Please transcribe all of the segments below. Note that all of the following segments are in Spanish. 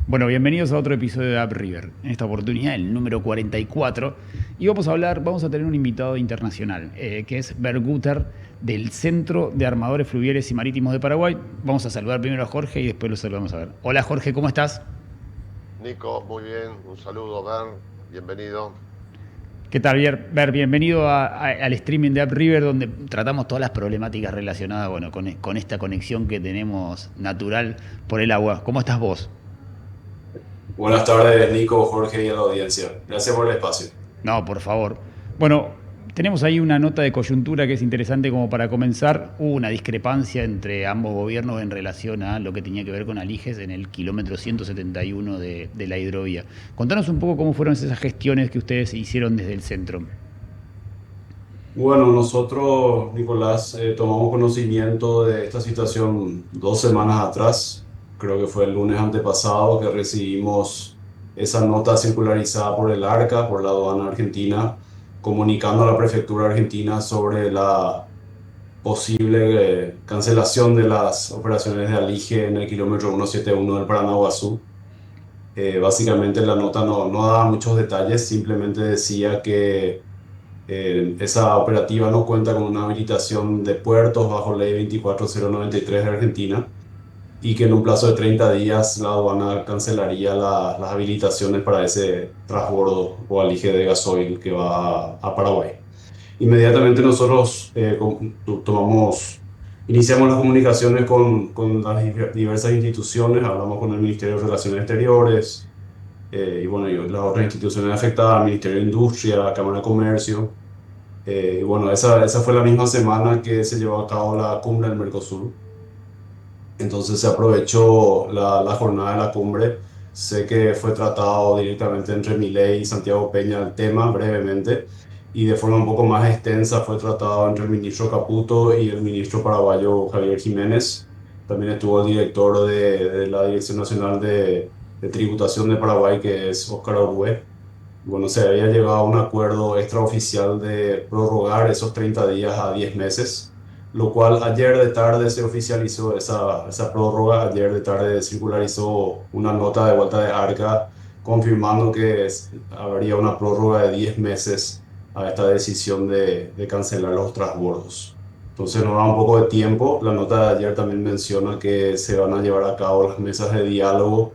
Bueno, bienvenidos a otro episodio de Up River. En esta oportunidad, el número 44. Y vamos a tener un invitado internacional, que es Bert Guter, del Centro de Armadores Fluviales y Marítimos de Paraguay. Vamos a saludar primero a Jorge y después lo saludamos a ver. Hola Jorge, ¿cómo estás? Nico, muy bien, un saludo, Bern, bienvenido. ¿Qué tal, Bert? Bienvenido al streaming de Up River, donde tratamos todas las problemáticas relacionadas, bueno, con esta conexión que tenemos natural por el agua. ¿Cómo estás vos? Buenas tardes, Nico, Jorge y a la audiencia. Gracias por el espacio. No, por favor. Bueno, tenemos ahí una nota de coyuntura que es interesante como para comenzar. Hubo una discrepancia entre ambos gobiernos en relación a lo que tenía que ver con Aliges en el kilómetro 171 de la hidrovía. Contanos un poco cómo fueron esas gestiones que ustedes hicieron desde el centro. Bueno, nosotros, Nicolás, tomamos conocimiento de esta situación 2 semanas atrás. Creo que fue el lunes antepasado que recibimos esa nota circularizada por el ARCA, por la aduana argentina, comunicando a la prefectura argentina sobre la posible cancelación de las operaciones de Alige en el kilómetro 171 del Paranaguazú. Básicamente la nota no daba muchos detalles, simplemente decía que esa operativa no cuenta con una habilitación de puertos bajo ley 24093 de Argentina y que en un plazo de 30 días la aduana cancelaría las habilitaciones para ese transbordo o alige de gasoil que va a Paraguay. Inmediatamente nosotros iniciamos las comunicaciones con las diversas instituciones, hablamos con el Ministerio de Relaciones Exteriores, y bueno, y las otras instituciones afectadas, Ministerio de Industria, Cámara de Comercio. Y bueno, esa fue la misma semana que se llevó a cabo la cumbre del Mercosur. Entonces se aprovechó la jornada de la cumbre. Sé que fue tratado directamente entre Milei y Santiago Peña el tema brevemente, y de forma un poco más extensa fue tratado entre el ministro Caputo y el ministro paraguayo Javier Jiménez. También estuvo el director de la Dirección Nacional de Tributación de Paraguay, que es Óscar Orué. Bueno, se había llegado a un acuerdo extraoficial de prorrogar esos 30 días a 10 meses, lo cual ayer de tarde se oficializó esa prórroga. Ayer de tarde circularizó una nota de vuelta de ARCA confirmando que habría una prórroga de 10 meses a esta decisión de cancelar los transbordos. Entonces nos da un poco de tiempo. La nota de ayer también menciona que se van a llevar a cabo las mesas de diálogo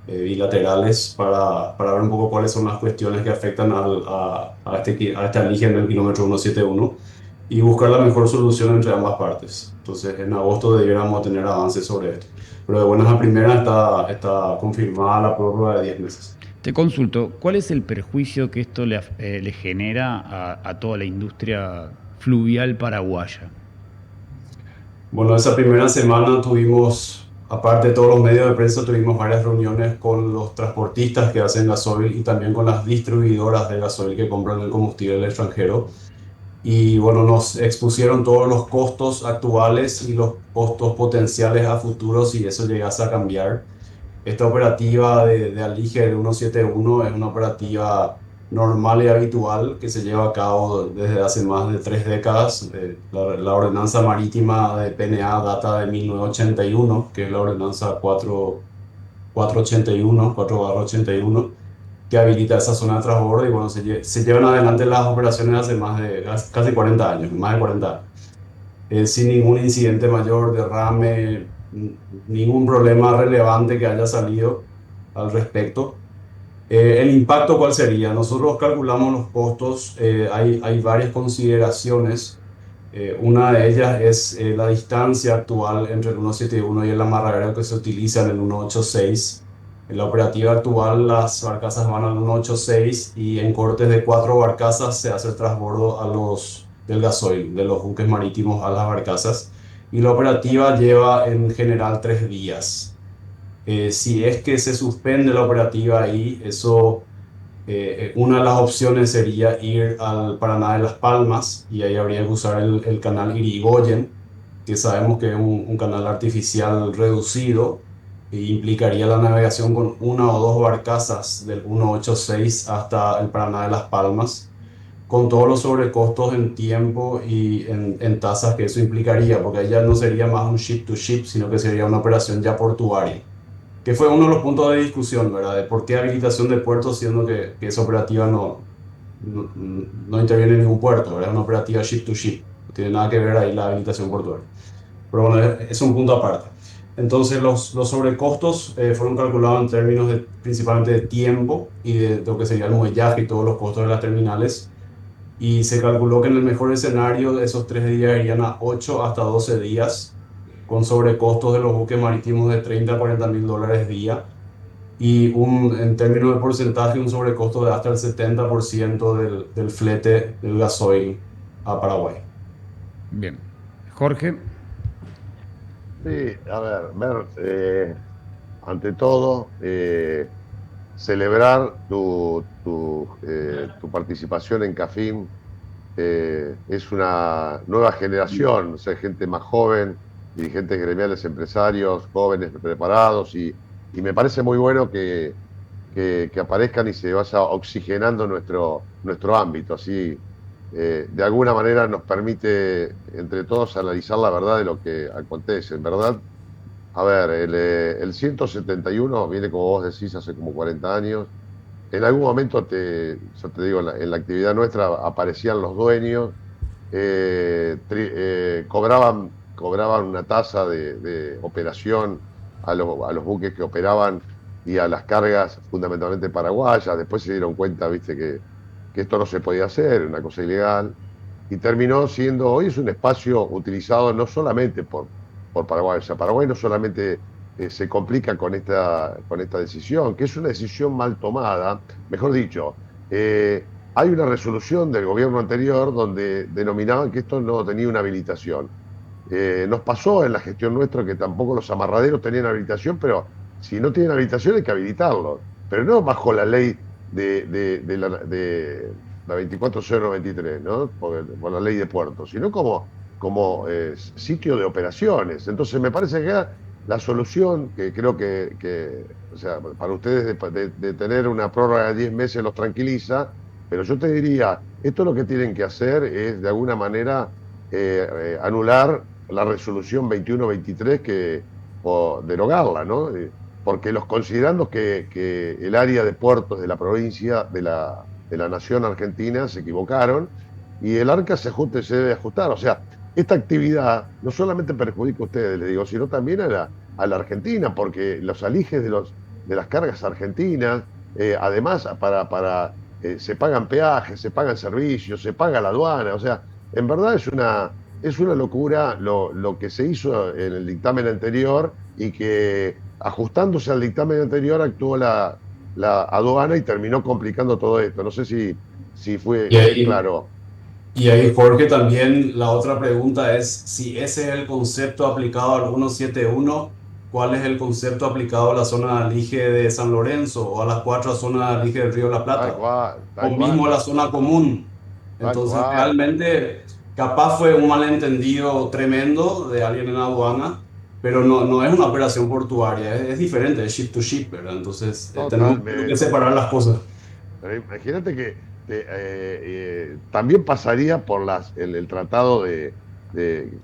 bilaterales para ver un poco cuáles son las cuestiones que afectan a este aligen del kilómetro 171 y buscar la mejor solución entre ambas partes. Entonces, en agosto debiéramos tener avances sobre esto. Pero de buenas a primeras está confirmada la prórroga de 10 meses. Te consulto, ¿cuál es el perjuicio que esto le genera a toda la industria fluvial paraguaya? Bueno, esa primera semana tuvimos, aparte de todos los medios de prensa, tuvimos varias reuniones con los transportistas que hacen gasoil y también con las distribuidoras de gasoil que compran el combustible del extranjero. Y bueno, nos expusieron todos los costos actuales y los costos potenciales a futuro si eso llegase a cambiar. Esta operativa de Alige del 171 es una operativa normal y habitual que se lleva a cabo desde hace más de 3 décadas. La ordenanza marítima de PNA data de 1981, que es la ordenanza 481, 4/81, que habilita esa zona de transbordo. Y bueno, se llevan adelante las operaciones hace más de casi 40 años, más de 40 años, sin ningún incidente mayor, derrame, ningún problema relevante que haya salido al respecto. ¿El impacto cuál sería? Nosotros calculamos los costos. Hay varias consideraciones. Una de ellas es la distancia actual entre el 171 y el amarradero que se utiliza en el 186. En la operativa actual, las barcazas van al 186 y en cortes de 4 barcazas se hace el transbordo del gasoil, de los buques marítimos a las barcazas. Y la operativa lleva en general 3 días. Si es que se suspende la operativa ahí, una de las opciones sería ir al Paraná de las Palmas, y ahí habría que usar el canal Irigoyen, que sabemos que es un canal artificial reducido e implicaría la navegación con una o dos barcazas del 186 hasta el Paraná de las Palmas, con todos los sobrecostos en tiempo y en tasas que eso implicaría, porque ahí ya no sería más un ship to ship, sino que sería una operación ya portuaria. que fue uno de los puntos de discusión, ¿verdad? De por qué habilitación de puertos, siendo que esa operativa no interviene en ningún puerto, ¿verdad? Es una operativa ship to ship. No tiene nada que ver ahí la habilitación portuaria. Pero bueno, es un punto aparte. Entonces, los sobrecostos fueron calculados en términos principalmente de tiempo y de lo que sería el muellaje y todos los costos de las terminales. Y se calculó que en el mejor escenario de esos 3 días irían a 8 hasta 12 días, con sobrecostos de los buques marítimos de 30 a 40 mil dólares día. Y en términos de porcentaje, un sobrecosto de hasta el 70% del flete del gasoil a Paraguay. Bien. Jorge. Sí, a ver, ante todo, celebrar tu participación en CAFIM. Es una nueva generación, o sea, gente más joven, dirigentes gremiales, empresarios, jóvenes preparados, y me parece muy bueno que aparezcan y se vaya oxigenando nuestro ámbito. Así, de alguna manera nos permite entre todos analizar la verdad de lo que acontece. En verdad, a ver, el 171 viene, como vos decís, hace como 40 años. En algún momento, yo te digo, en la actividad nuestra aparecían los dueños, cobraban una tasa de operación a los buques que operaban y a las cargas fundamentalmente paraguayas. Después se dieron cuenta, viste, que esto no se podía hacer, una cosa ilegal, y terminó siendo, hoy es un espacio utilizado no solamente por Paraguay. O sea, Paraguay no solamente se complica con esta decisión, que es una decisión mal tomada. Mejor dicho, hay una resolución del gobierno anterior donde denominaban que esto no tenía una habilitación. Nos pasó en la gestión nuestra que tampoco los amarraderos tenían habilitación, pero si no tienen habilitación hay que habilitarlos, pero no bajo la ley de la 24093, ¿no? Por la ley de puertos, sino como sitio de operaciones. Entonces me parece que la solución, que creo o sea, para ustedes de tener una prórroga de 10 meses los tranquiliza, pero yo te diría, esto lo que tienen que hacer es de alguna manera anular la resolución 2123 o derogarla, ¿no? Porque los considerando que el área de puertos de la provincia, de la nación argentina, se equivocaron y el ARCA se debe ajustar. O sea, esta actividad no solamente perjudica a ustedes, les digo, sino también a la Argentina, porque los alijes de las cargas argentinas, además, se pagan peajes, se pagan servicios, se paga la aduana. O sea, en verdad es una locura lo que se hizo en el dictamen anterior, y que ajustándose al dictamen anterior actuó la aduana y terminó complicando todo esto. No sé si Y fui ahí, claro. y ahí, Jorge, también la otra pregunta es si ese es el concepto aplicado al 171, ¿cuál es el concepto aplicado a la zona de Alige de San Lorenzo o a las 4 zonas de Alige del Río de la Tal Plata? cual, O tal mismo cual, la zona común. tal Entonces, cual. realmente, capaz fue un malentendido tremendo de alguien en la aduana, pero no es una operación portuaria, es diferente, es ship to ship, ¿verdad? Entonces, tenemos que Totalmente. separar las cosas. Pero imagínate que también pasaría por el tratado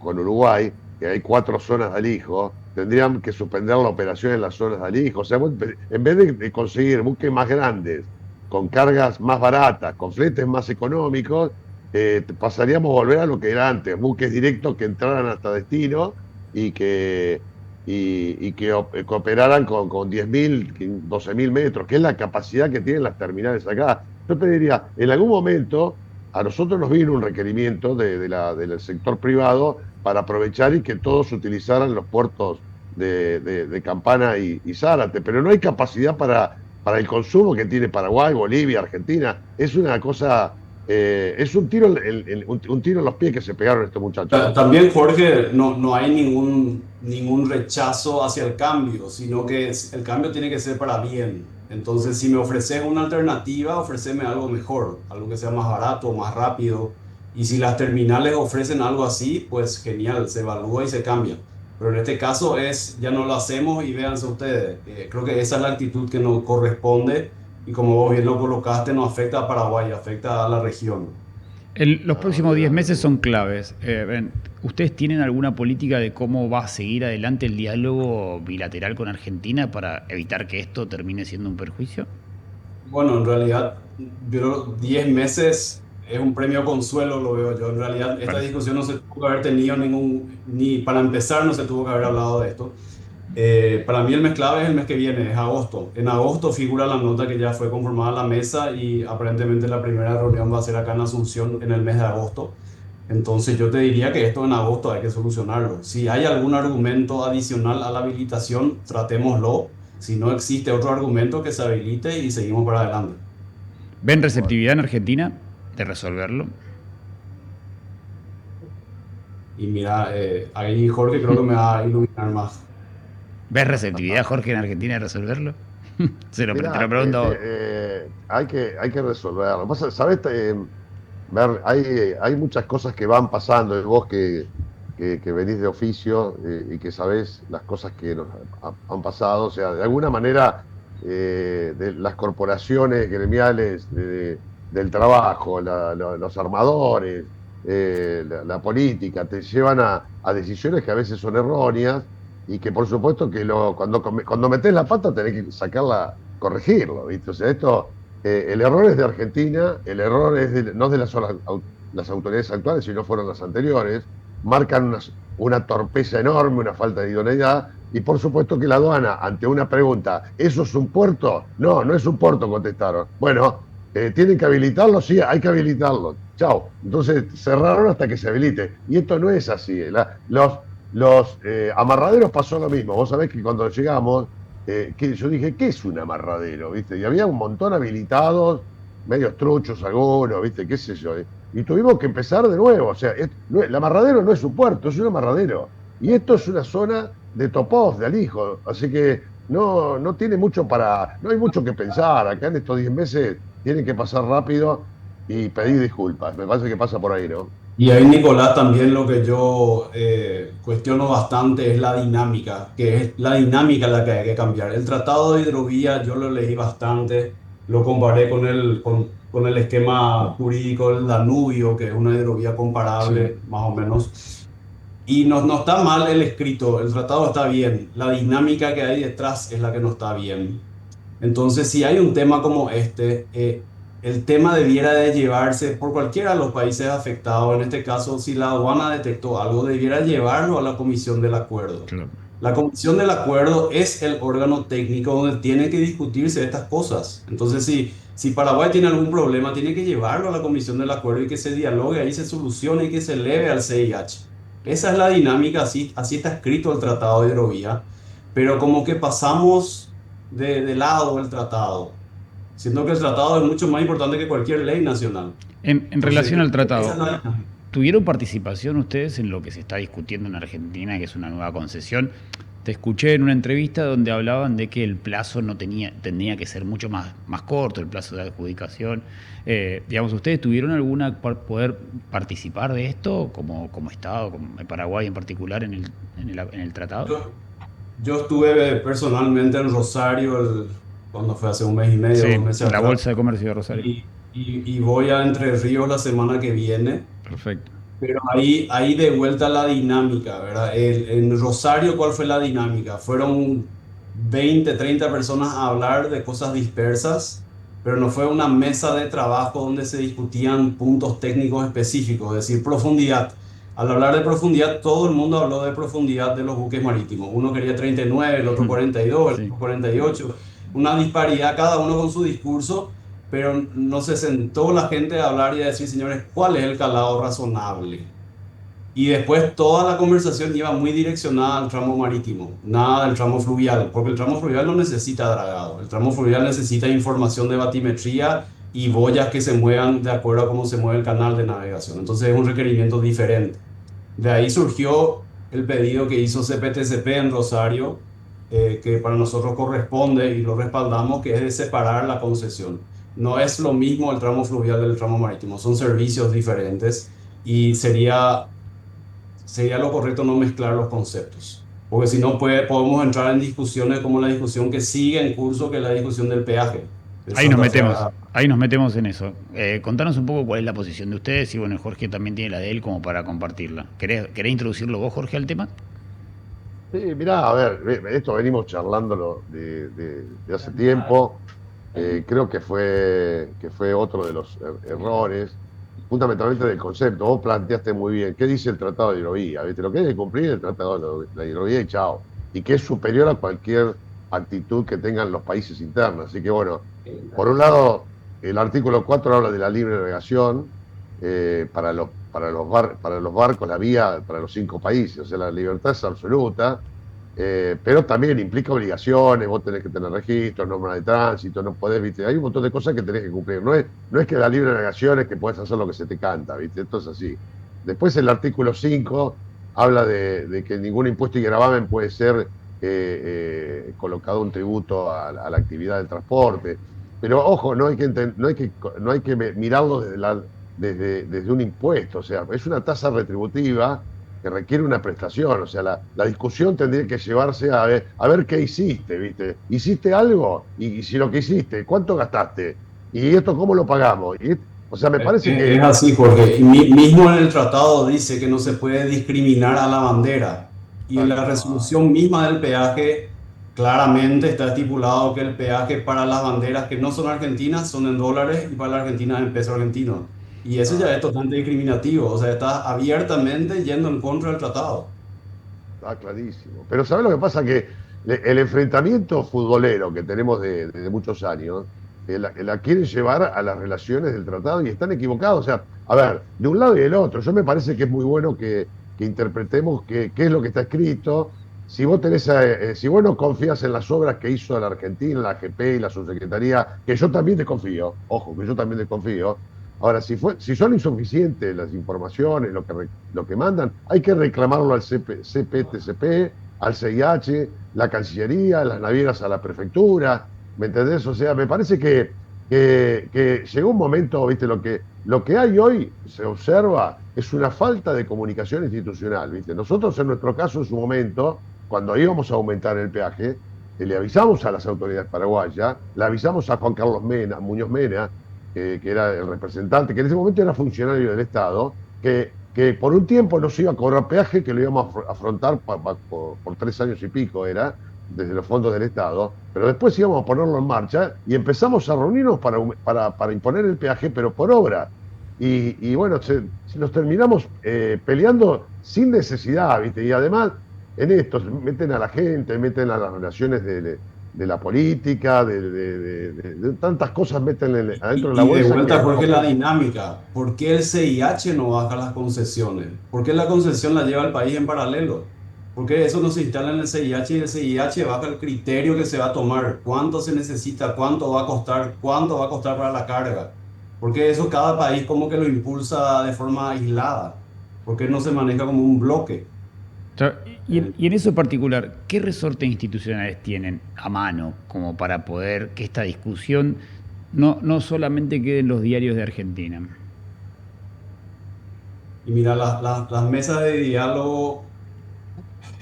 con Uruguay, que hay 4 zonas de alijo. Tendrían que suspender la operación en las zonas de alijo. O sea, en vez de conseguir buques más grandes, con cargas más baratas, con fletes más económicos, pasaríamos a volver a lo que era antes: buques directos que entraran hasta destino y que operaran con 10.000, 12.000 metros, que es la capacidad que tienen las terminales acá. Yo te diría, en algún momento a nosotros nos vino un requerimiento del sector privado para aprovechar y que todos utilizaran los puertos de Campana y Zárate, pero no hay capacidad para el consumo que tiene Paraguay, Bolivia, Argentina. Es una cosa, es un tiro en los pies que se pegaron estos muchachos. También, Jorge, no hay ningún rechazo hacia el cambio, sino que el cambio tiene que ser para bien. Entonces, si me ofreces una alternativa, ofreceme algo mejor, algo que sea más barato, más rápido. Y si las terminales ofrecen algo así, pues genial, se evalúa y se cambia. Pero en este caso ya no lo hacemos y véanse ustedes. Creo que esa es la actitud que nos corresponde y como vos bien lo colocaste, no afecta a Paraguay, afecta a la región. Los próximos 10 meses son claves. ¿Ustedes tienen alguna política de cómo va a seguir adelante el diálogo bilateral con Argentina para evitar que esto termine siendo un perjuicio? Bueno, en realidad, yo 10 meses es un premio consuelo, lo veo yo. En realidad, esta Parece. discusión no se tuvo que haber tenido ni para empezar no se tuvo que haber hablado de esto. Para mí el mes clave es el mes que viene, es agosto. En agosto figura la nota que ya fue conformada la mesa y aparentemente la primera reunión va a ser acá en Asunción en el mes de agosto. Entonces yo te diría que esto en agosto hay que solucionarlo. Si hay algún argumento adicional a la habilitación, tratémoslo. Si no existe otro argumento, que se habilite y seguimos para adelante. ¿Ven receptividad en Argentina de resolverlo? Y mira, ahí Jorge creo que me va a iluminar más. ¿Ves receptividad, Jorge, en Argentina de resolverlo? Te lo Mirá, pregunto a vos. hay que resolverlo. ¿Sabes? Hay muchas cosas que van pasando, y vos que venís de oficio y que sabés las cosas que nos han pasado, o sea, de alguna manera de las corporaciones gremiales del trabajo, los armadores, la política, te llevan a decisiones que a veces son erróneas y que por supuesto que cuando metés la pata tenés que sacarla, corregirlo, ¿viste? O sea, el error es de Argentina, el error es no de las autoridades actuales, sino fueron las anteriores, marcan una torpeza enorme, una falta de idoneidad, y por supuesto que la aduana, ante una pregunta, ¿eso es un puerto? No, no es un puerto, contestaron. Bueno, ¿tienen que habilitarlo? Sí, hay que habilitarlo. Chao. Entonces cerraron hasta que se habilite. Y esto no es así. Los amarraderos pasó lo mismo. Vos sabés que cuando llegamos, que yo dije, ¿qué es un amarradero? ¿Viste? Y había un montón habilitados, medios truchos algunos, ¿viste? ¿Qué sé yo? Y tuvimos que empezar de nuevo. O sea, el amarradero no es un puerto, es un amarradero. Y esto es una zona de Topós, de Alijo. Así que no tiene no hay mucho que pensar. Acá en estos 10 meses tienen que pasar rápido y pedir disculpas. Me parece que pasa por ahí, ¿no? Y ahí, Nicolás, también lo que yo cuestiono bastante es la dinámica, que es la dinámica la que hay que cambiar. El tratado de hidrovía yo lo leí bastante, lo comparé con el esquema jurídico del Danubio, que es una hidrovía Sí. comparable, más o menos. Y no está mal el escrito, el tratado está bien, la dinámica que hay detrás es la que no está bien. Entonces, si hay un tema como este, el tema debiera de llevarse por cualquiera de los países afectados. En este caso, si la aduana detectó algo, debiera llevarlo a la comisión del acuerdo. Claro. La comisión del acuerdo es el órgano técnico donde tiene que discutirse estas cosas. Entonces, si Paraguay tiene algún problema, tiene que llevarlo a la comisión del acuerdo y que se dialogue, ahí se solucione y que se eleve al CIH. Esa es la dinámica, así está escrito el Tratado de Hidrovía, pero como que pasamos de lado el tratado, siendo que el tratado es mucho más importante que cualquier ley nacional. En Entonces, relación al esa es tratado, la... ¿tuvieron participación ustedes en lo que se está discutiendo en Argentina, que es una nueva concesión? Te escuché en una entrevista donde hablaban de que el plazo no tenía que ser mucho más corto, el plazo de adjudicación. Digamos, ¿ustedes tuvieron alguna poder participar de esto como Estado, como Paraguay en particular, en el tratado? Yo, yo estuve personalmente en Rosario cuando fue hace un mes y medio, dos Sí, meses en la atrás, Bolsa de Comercio de Rosario. y voy a Entre Ríos la semana que viene. Perfecto. Pero ahí de vuelta la dinámica, ¿verdad? En Rosario, ¿cuál fue la dinámica? Fueron 20, 30 personas a hablar de cosas dispersas, pero no fue una mesa de trabajo donde se discutían puntos técnicos específicos, es decir, profundidad. Al hablar de profundidad, todo el mundo habló de profundidad de los buques marítimos. Uno quería 39, el otro 42, el Sí. otro 48. Una disparidad, cada uno con su discurso, pero no se sentó la gente a hablar y a decir, señores, ¿cuál es el calado razonable? Y después toda la conversación iba muy direccionada al tramo marítimo, nada del tramo fluvial, porque el tramo fluvial no necesita dragado, el tramo fluvial necesita información de batimetría y boyas que se muevan de acuerdo a cómo se mueve el canal de navegación. Entonces es un requerimiento diferente. De ahí surgió el pedido que hizo CPTCP en Rosario, que para nosotros corresponde y lo respaldamos, que es de separar la concesión. No es lo mismo el tramo fluvial del tramo marítimo, son servicios diferentes y sería lo correcto no mezclar los conceptos. Porque si no podemos entrar en discusiones como la discusión que sigue en curso, que es la discusión del peaje. de Santa Fe a... Ahí nos metemos en eso. Contanos un poco cuál es la posición de ustedes y bueno, Jorge también tiene la de él como para compartirla. ¿Querés introducirlo vos, Jorge, al tema? Sí, mirá, a ver, esto venimos charlándolo de hace tiempo. Creo que fue otro de los errores, fundamentalmente del concepto. Vos planteaste muy bien, ¿qué dice el Tratado de Hidrovía? ¿Viste? Lo que hay que cumplir el Tratado de la Hidrovía y chao. Y que es superior a cualquier actitud que tengan los países internos. Así que bueno, por un lado, el artículo 4 habla de la libre navegación para los barcos, la vía para los 5 países. O sea, la libertad es absoluta. Pero también implica obligaciones, vos tenés que tener registro, normas de tránsito, no podés, ¿viste? Hay un montón de cosas que tenés que cumplir. No es que la libre navegación es que podés hacer lo que se te canta, ¿viste? Esto es así. Después el artículo 5 habla de que ningún impuesto y gravamen puede ser colocado un tributo a la actividad del transporte. Pero ojo, no hay que mirarlo desde un impuesto, o sea, es una tasa retributiva que requiere una prestación. O sea, la discusión tendría que llevarse a ver qué hiciste, ¿viste? ¿Hiciste algo? Y si lo que hiciste, ¿cuánto gastaste? ¿Y esto cómo lo pagamos? O sea, me parece que... Es así, Jorge. Y mismo en el tratado dice que no se puede discriminar a la bandera. Y en Tal la cual. resolución misma del peaje claramente está estipulado que el peaje para las banderas que no son argentinas son en dólares y para la Argentina en peso argentino. Y eso ya Ah, es totalmente discriminativo. O sea, está abiertamente yendo en contra del tratado. está clarísimo. Pero ¿sabés lo que pasa? Que el enfrentamiento futbolero que tenemos desde muchos años, la quieren llevar a las relaciones del tratado y están equivocados. O sea, a ver, de un lado y del otro. Yo me parece que es muy bueno que interpretemos qué es lo que está escrito. Si vos no confías en las obras que hizo la Argentina, la AGP y la subsecretaría, que yo también desconfío, ojo, que yo también desconfío. Ahora, si son insuficientes las informaciones, lo que mandan, hay que reclamarlo al CPTCP, al CIH, la Cancillería, las navieras a la prefectura, ¿me entendés? O sea, me parece que llegó un momento, ¿viste? Lo que hay hoy, se observa, es una falta de comunicación institucional, ¿viste? Nosotros, en nuestro caso, en su momento, cuando íbamos a aumentar el peaje, le avisamos a las autoridades paraguayas, le avisamos a Juan Carlos Muñoz Mena, que era el representante, que en ese momento era funcionario del Estado, que por un tiempo no se iba a cobrar peaje, que lo íbamos a afrontar por 3 años y pico, era, desde los fondos del Estado, pero después íbamos a ponerlo en marcha y empezamos a reunirnos para imponer el peaje, pero por obra. Y bueno, nos terminamos peleando sin necesidad, ¿viste? Y además, en esto, meten a la gente, meten a las relaciones de la política, de tantas cosas meten adentro de la Y de bolsa vuelta, que... Jorge, la dinámica. ¿Por qué el CIH no baja las concesiones? ¿Por qué la concesión la lleva el país en paralelo? ¿Por qué eso no se instala en el CIH y el CIH baja el criterio que se va a tomar? ¿Cuánto se necesita? ¿Cuánto va a costar? ¿Cuánto va a costar para la carga? Porque eso cada país como que lo impulsa de forma aislada. ¿Por qué no se maneja como un bloque? Y en eso en particular, ¿qué resortes institucionales tienen a mano como para poder que esta discusión no solamente quede en los diarios de Argentina? Y mira, las mesas de diálogo.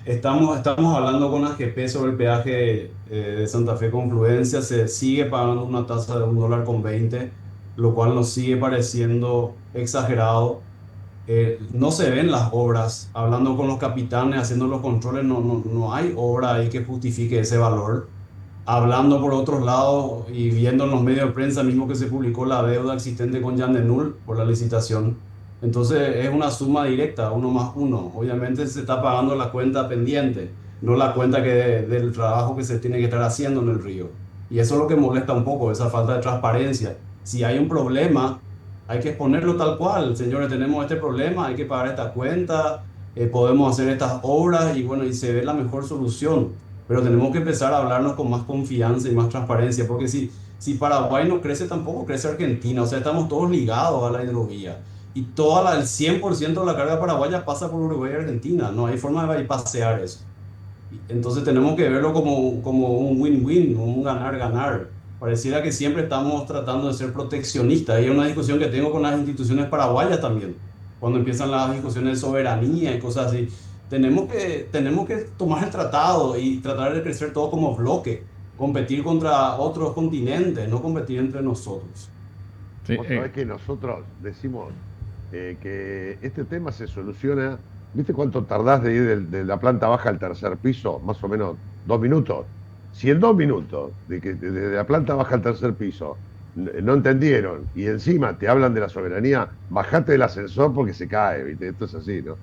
Estamos hablando con AGP sobre el peaje de Santa Fe Confluencia. Se sigue pagando una tasa de $1,20, lo cual nos sigue pareciendo exagerado. No se ven las obras. Hablando con los capitanes, haciendo los controles, no hay obra ahí que justifique ese valor. Hablando por otros lados y viendo en los medios de prensa mismo que se publicó la deuda existente con Yandenul por la licitación. Entonces es una suma directa, uno más uno. Obviamente se está pagando la cuenta pendiente, no la cuenta del trabajo que se tiene que estar haciendo en el río. Y eso es lo que molesta un poco, esa falta de transparencia. Si hay un problema, hay que exponerlo tal cual. Señores, tenemos este problema, hay que pagar esta cuenta, podemos hacer estas obras y bueno, y se ve la mejor solución. Pero tenemos que empezar a hablarnos con más confianza y más transparencia, porque si Paraguay no crece, tampoco crece Argentina. O sea, estamos todos ligados a la hidrovía. Y el 100% de la carga paraguaya pasa por Uruguay y Argentina. No hay forma de bypassear eso. Entonces tenemos que verlo como un win-win, un ganar-ganar. Pareciera que siempre estamos tratando de ser proteccionistas. Y es una discusión que tengo con las instituciones paraguayas también. Cuando empiezan las discusiones de soberanía y cosas así, tenemos que tomar el tratado y tratar de crecer todo como bloque. competir contra otros continentes, no competir entre nosotros. Sí, Vos sabés que nosotros decimos que este tema se soluciona. ¿Viste cuánto tardás de ir de la planta baja al tercer piso? Más o menos 2 minutos. Si en 2 minutos, de la planta baja al tercer piso, no entendieron y encima te hablan de la soberanía, bajate del ascensor porque se cae, ¿viste? Esto es así, ¿no?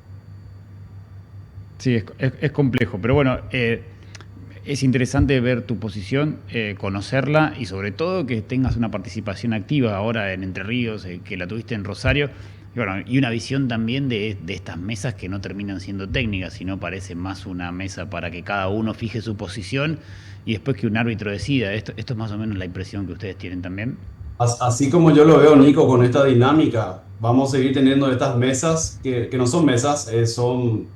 sí, es complejo, pero bueno, es interesante ver tu posición, conocerla y sobre todo que tengas una participación activa ahora en Entre Ríos, que la tuviste en Rosario, y, bueno, y una visión también de estas mesas que no terminan siendo técnicas, sino parece más una mesa para que cada uno fije su posición y después que un árbitro decida. Esto es más o menos la impresión que ustedes tienen también. Así como yo lo veo, Nico, con esta dinámica, vamos a seguir teniendo estas mesas que no son mesas, son,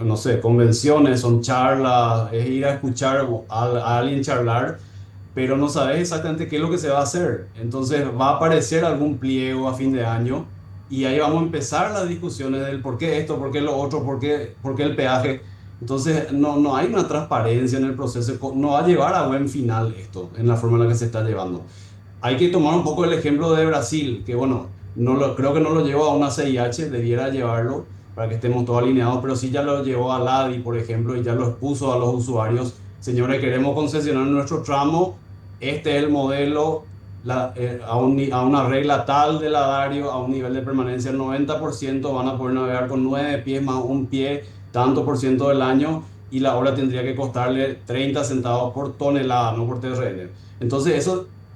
no sé, convenciones, son charlas, es ir a escuchar a alguien charlar, pero no sabes exactamente qué es lo que se va a hacer. Entonces va a aparecer algún pliego a fin de año y ahí vamos a empezar las discusiones del por qué esto, por qué lo otro, por qué el peaje. Entonces no hay una transparencia en el proceso, no va a llevar a buen final esto, en la forma en la que se está llevando. Hay que tomar un poco el ejemplo de Brasil, que bueno, creo que no lo llevó a una CIH, debiera llevarlo para que estemos todos alineados, pero sí ya lo llevó a LADI, por ejemplo, y ya lo expuso a los usuarios. Señores, queremos concesionar nuestro tramo, este es el modelo, a una regla tal de ladario, a un nivel de permanencia del 90%, van a poder navegar con 9 pies más un pie, tanto por ciento del año, y la hora tendría que costarle 30 centavos por tonelada, no por TRN. Entonces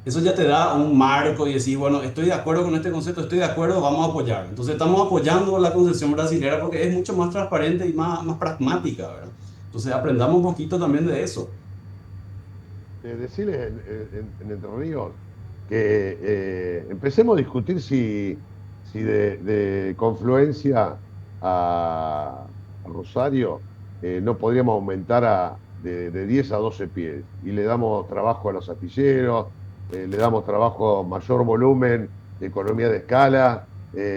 eso ya te da un marco y decir, bueno, estoy de acuerdo con este concepto, estoy de acuerdo, vamos a apoyar. Entonces estamos apoyando la concesión brasilera porque es mucho más transparente y más pragmática, ¿verdad? Entonces aprendamos un poquito también de eso. Decirles en Entre Ríos que empecemos a discutir si de Confluencia a Rosario no podríamos aumentar de 10 a 12 pies y le damos trabajo a los astilleros, le damos trabajo, mayor volumen, economía de escala,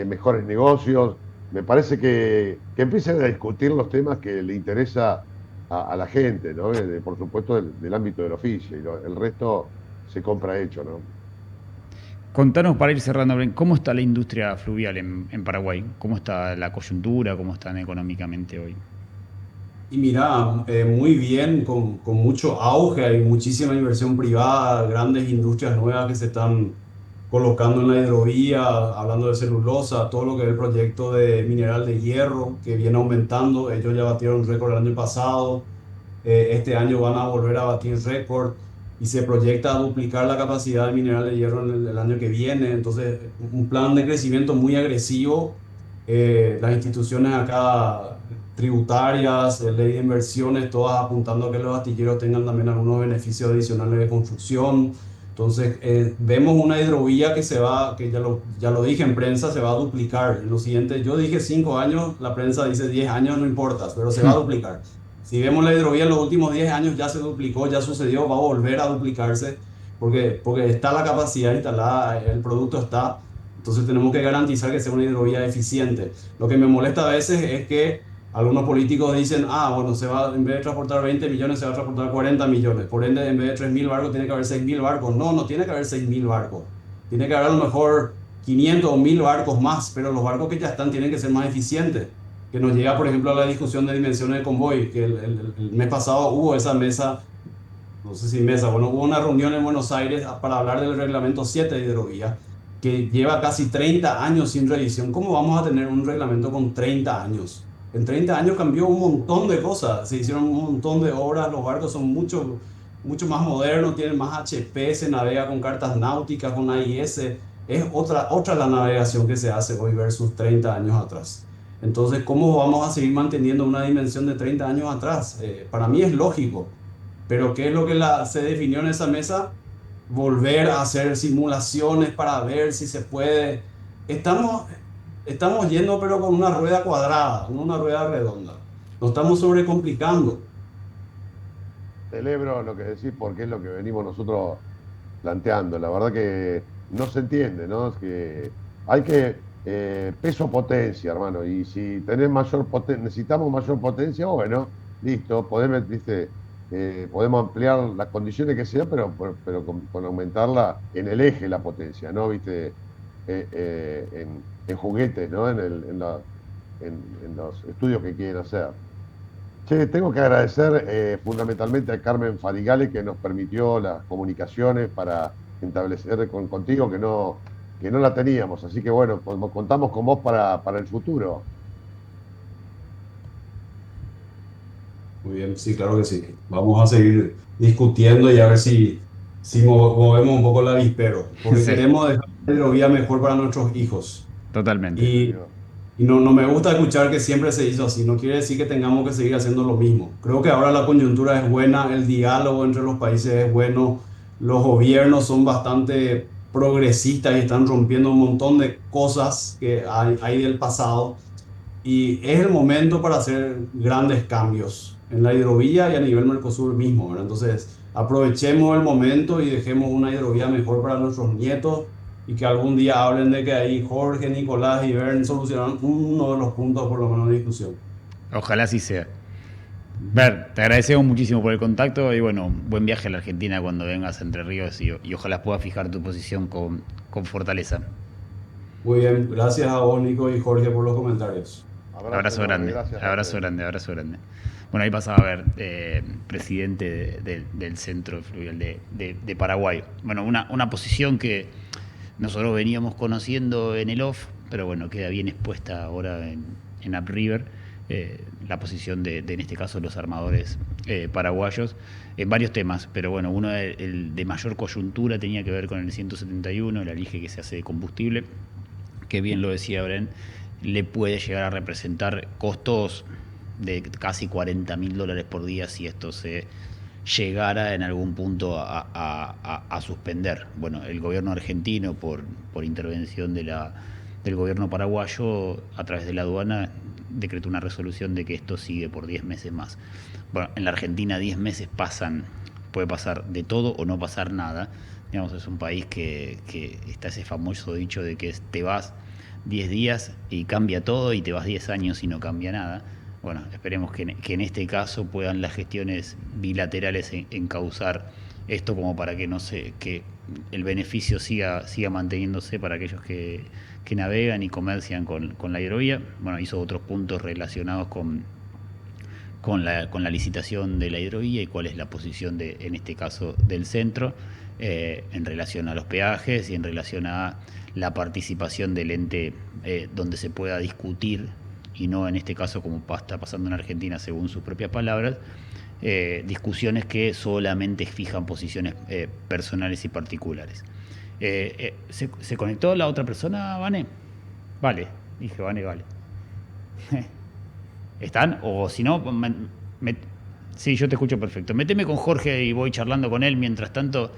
mejores negocios. Me parece que empiecen a discutir los temas que le interesa a la gente, ¿no? Por supuesto, del ámbito del oficio, y el resto se compra hecho, ¿no? Contanos para ir cerrando, Bren, ¿cómo está la industria fluvial en Paraguay? ¿Cómo está la coyuntura? ¿Cómo están económicamente hoy? Y mira, muy bien, con mucho auge, hay muchísima inversión privada, grandes industrias nuevas que se están colocando en la hidrovía, hablando de celulosa, todo lo que es el proyecto de mineral de hierro que viene aumentando. Ellos ya batieron récord el año pasado, este año van a volver a batir récord y se proyecta duplicar la capacidad de mineral de hierro en el año que viene. Entonces, un plan de crecimiento muy agresivo. Las instituciones acá tributarias, ley de inversiones, todas apuntando a que los astilleros tengan también algunos beneficios adicionales de construcción. Entonces, vemos una hidrovía que se va, que ya lo dije en prensa, se va a duplicar. En los siguientes, yo dije 5 años, la prensa dice 10 años, no importa, pero se va a duplicar. Si vemos la hidrovía en los últimos 10 años ya se duplicó, ya sucedió, va a volver a duplicarse porque está la capacidad instalada, el producto está. Entonces tenemos que garantizar que sea una hidrovía eficiente. Lo que me molesta a veces es que algunos políticos dicen, bueno, en vez de transportar 20 millones, se va a transportar 40 millones. Por ende, en vez de 3.000 barcos, tiene que haber 6.000 barcos. No tiene que haber 6.000 barcos. Tiene que haber a lo mejor 500 o 1.000 barcos más, pero los barcos que ya están tienen que ser más eficientes. Que nos llega, por ejemplo, a la discusión de dimensiones de convoy, que el mes pasado hubo esa mesa, no sé si mesa, bueno, hubo una reunión en Buenos Aires para hablar del reglamento 7 de hidrovía, que lleva casi 30 años sin revisión. ¿Cómo vamos a tener un reglamento con 30 años? En 30 años cambió un montón de cosas, se hicieron un montón de obras, los barcos son mucho más modernos, tienen más HP, se navega con cartas náuticas, con AIS. Es otra la navegación que se hace hoy versus 30 años atrás. Entonces, ¿cómo vamos a seguir manteniendo una dimensión de 30 años atrás? Para mí es lógico, pero ¿qué es lo que se definió en esa mesa? Volver a hacer simulaciones para ver si se puede. Estamos, estamos yendo pero con una rueda cuadrada, no una rueda redonda. Nos estamos sobrecomplicando. Celebro lo que decís porque es lo que venimos nosotros planteando. La verdad que no se entiende, ¿no? Es que hay que peso potencia, hermano. Y si tenés mayor necesitamos mayor potencia, bueno, listo, poder, viste, podemos ampliar las condiciones que sea, pero con aumentarla en el eje la potencia, ¿no? ¿Viste? En juguetes, ¿no? En los estudios que quieren hacer. Che, tengo que agradecer fundamentalmente a Carmen Farigale que nos permitió las comunicaciones para establecer contigo que no la teníamos. Así que bueno, contamos con vos para el futuro. Muy bien, sí, claro que sí. Vamos a seguir discutiendo y a ver si movemos un poco el avispero, porque Sí, queremos dejar la hidrovía mejor para nuestros hijos. totalmente. Y, y no me gusta escuchar que siempre se hizo así, no quiere decir que tengamos que seguir haciendo lo mismo. Creo que ahora la coyuntura es buena, el diálogo entre los países es bueno, los gobiernos son bastante progresistas y están rompiendo un montón de cosas que hay del pasado. Y es el momento para hacer grandes cambios en la hidrovía y a nivel Mercosur mismo, ¿verdad? Entonces, aprovechemos el momento y dejemos una hidrovía mejor para nuestros nietos y que algún día hablen de que ahí Jorge, Nicolás y Bern solucionaron uno de los puntos por lo menos de discusión. Ojalá así sea. Ver, te agradecemos muchísimo por el contacto y bueno, buen viaje a la Argentina cuando vengas a Entre Ríos y ojalá puedas fijar tu posición con fortaleza. Muy bien, gracias a vos, Nico y Jorge, por los comentarios. Abrazo enorme, gracias a abrazo ustedes. grande, abrazo grande. Bueno, ahí pasaba a ver, presidente del Centro Fluvial de Paraguay. Bueno, una posición que nosotros veníamos conociendo en el off, pero bueno, queda bien expuesta ahora en UpRiver, la posición en este caso, los armadores paraguayos, en varios temas, pero bueno, uno el de mayor coyuntura tenía que ver con el 171, el alige que se hace de combustible, que bien lo decía Bren, le puede llegar a representar costos de casi $40.000 por día si esto se llegara en algún punto a suspender. Bueno, el gobierno argentino, por intervención del gobierno paraguayo, a través de la aduana, decretó una resolución de que esto sigue por 10 meses más. Bueno, en la Argentina 10 meses puede pasar de todo o no pasar nada. Digamos, es un país que está ese famoso dicho de que te vas 10 días y cambia todo y te vas 10 años y no cambia nada. Bueno, esperemos que en este caso puedan las gestiones bilaterales encauzar esto como para que que el beneficio siga manteniéndose para aquellos que navegan y comercian con la hidrovía. Bueno, hizo otros puntos relacionados con la licitación de la hidrovía y cuál es la posición en este caso del centro en relación a los peajes y en relación a la participación del ente donde se pueda discutir y no en este caso como está pasando en Argentina según sus propias palabras, discusiones que solamente fijan posiciones personales y particulares. ¿Se conectó la otra persona, Vane? Vale, dije Vane, vale. ¿Están? O si no, sí, yo te escucho perfecto. Méteme con Jorge y voy charlando con él mientras tanto.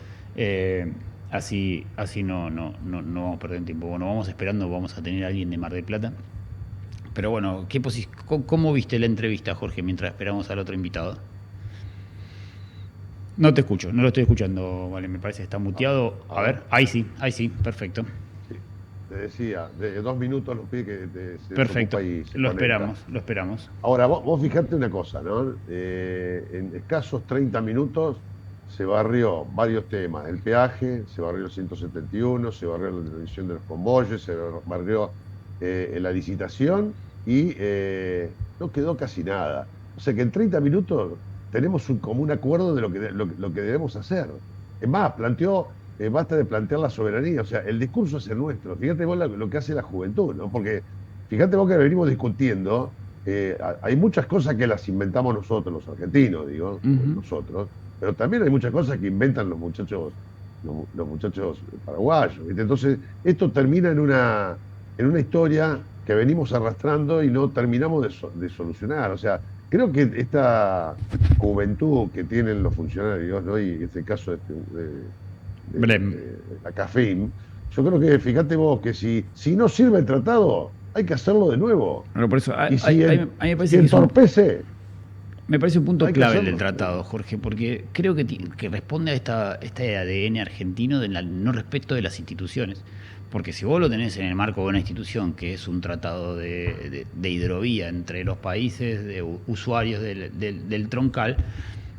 Así no vamos a perder tiempo. Bueno, vamos esperando, vamos a tener a alguien de Mar del Plata. Pero bueno, ¿cómo viste la entrevista, Jorge, mientras esperamos al otro invitado? No te escucho, no lo estoy escuchando, vale, me parece que está muteado. A ver, ahí sí, perfecto. Sí, te decía, de 2 minutos los pide que se Perfecto, desocupa y se lo conecta. esperamos. Ahora, vos fijate una cosa, ¿no? En escasos 30 minutos se barrió varios temas. El peaje, se barrió el 171, se barrió la intervención de los convoyes, se barrió la licitación y no quedó casi nada. O sea que en 30 minutos tenemos un común acuerdo de lo que debemos hacer. Es más, basta de plantear la soberanía. O sea, el discurso es el nuestro. Fíjate vos lo que hace la juventud, ¿no? Porque fíjate vos que venimos discutiendo. Hay muchas cosas que las inventamos nosotros, los argentinos, digo, nosotros, pero también hay muchas cosas que inventan los muchachos paraguayos, ¿viste? Entonces, esto termina en una historia que venimos arrastrando y no terminamos de solucionar. O sea, creo que esta juventud que tienen los funcionarios, ¿no? Y en este caso de la CAFIM, yo creo que, fíjate vos, que si no sirve el tratado, hay que hacerlo de nuevo. Bueno, por eso, Y si me parece si que entorpece, me parece un punto hay que clave hacerlo. del tratado, Jorge, porque creo que responde a este ADN argentino del no respeto de las instituciones. Porque si vos lo tenés en el marco de una institución que es un tratado de hidrovía entre los países de usuarios del troncal,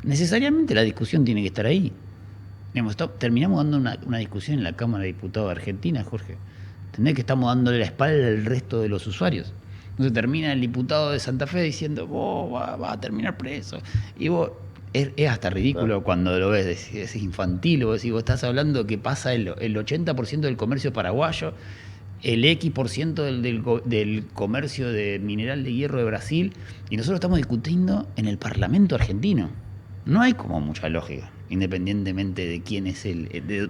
necesariamente la discusión tiene que estar ahí. Digamos, terminamos dando una discusión en la Cámara de Diputados de Argentina, Jorge. ¿Entendés que estamos dándole la espalda al resto de los usuarios? Entonces termina el diputado de Santa Fe diciendo, vos va a terminar preso. Y vos, es hasta ridículo cuando lo ves, es infantil. Vos decís, vos estás hablando que pasa el 80% del comercio paraguayo, el X% del comercio de mineral de hierro de Brasil, y nosotros estamos discutiendo en el Parlamento argentino. No hay como mucha lógica, independientemente de quién es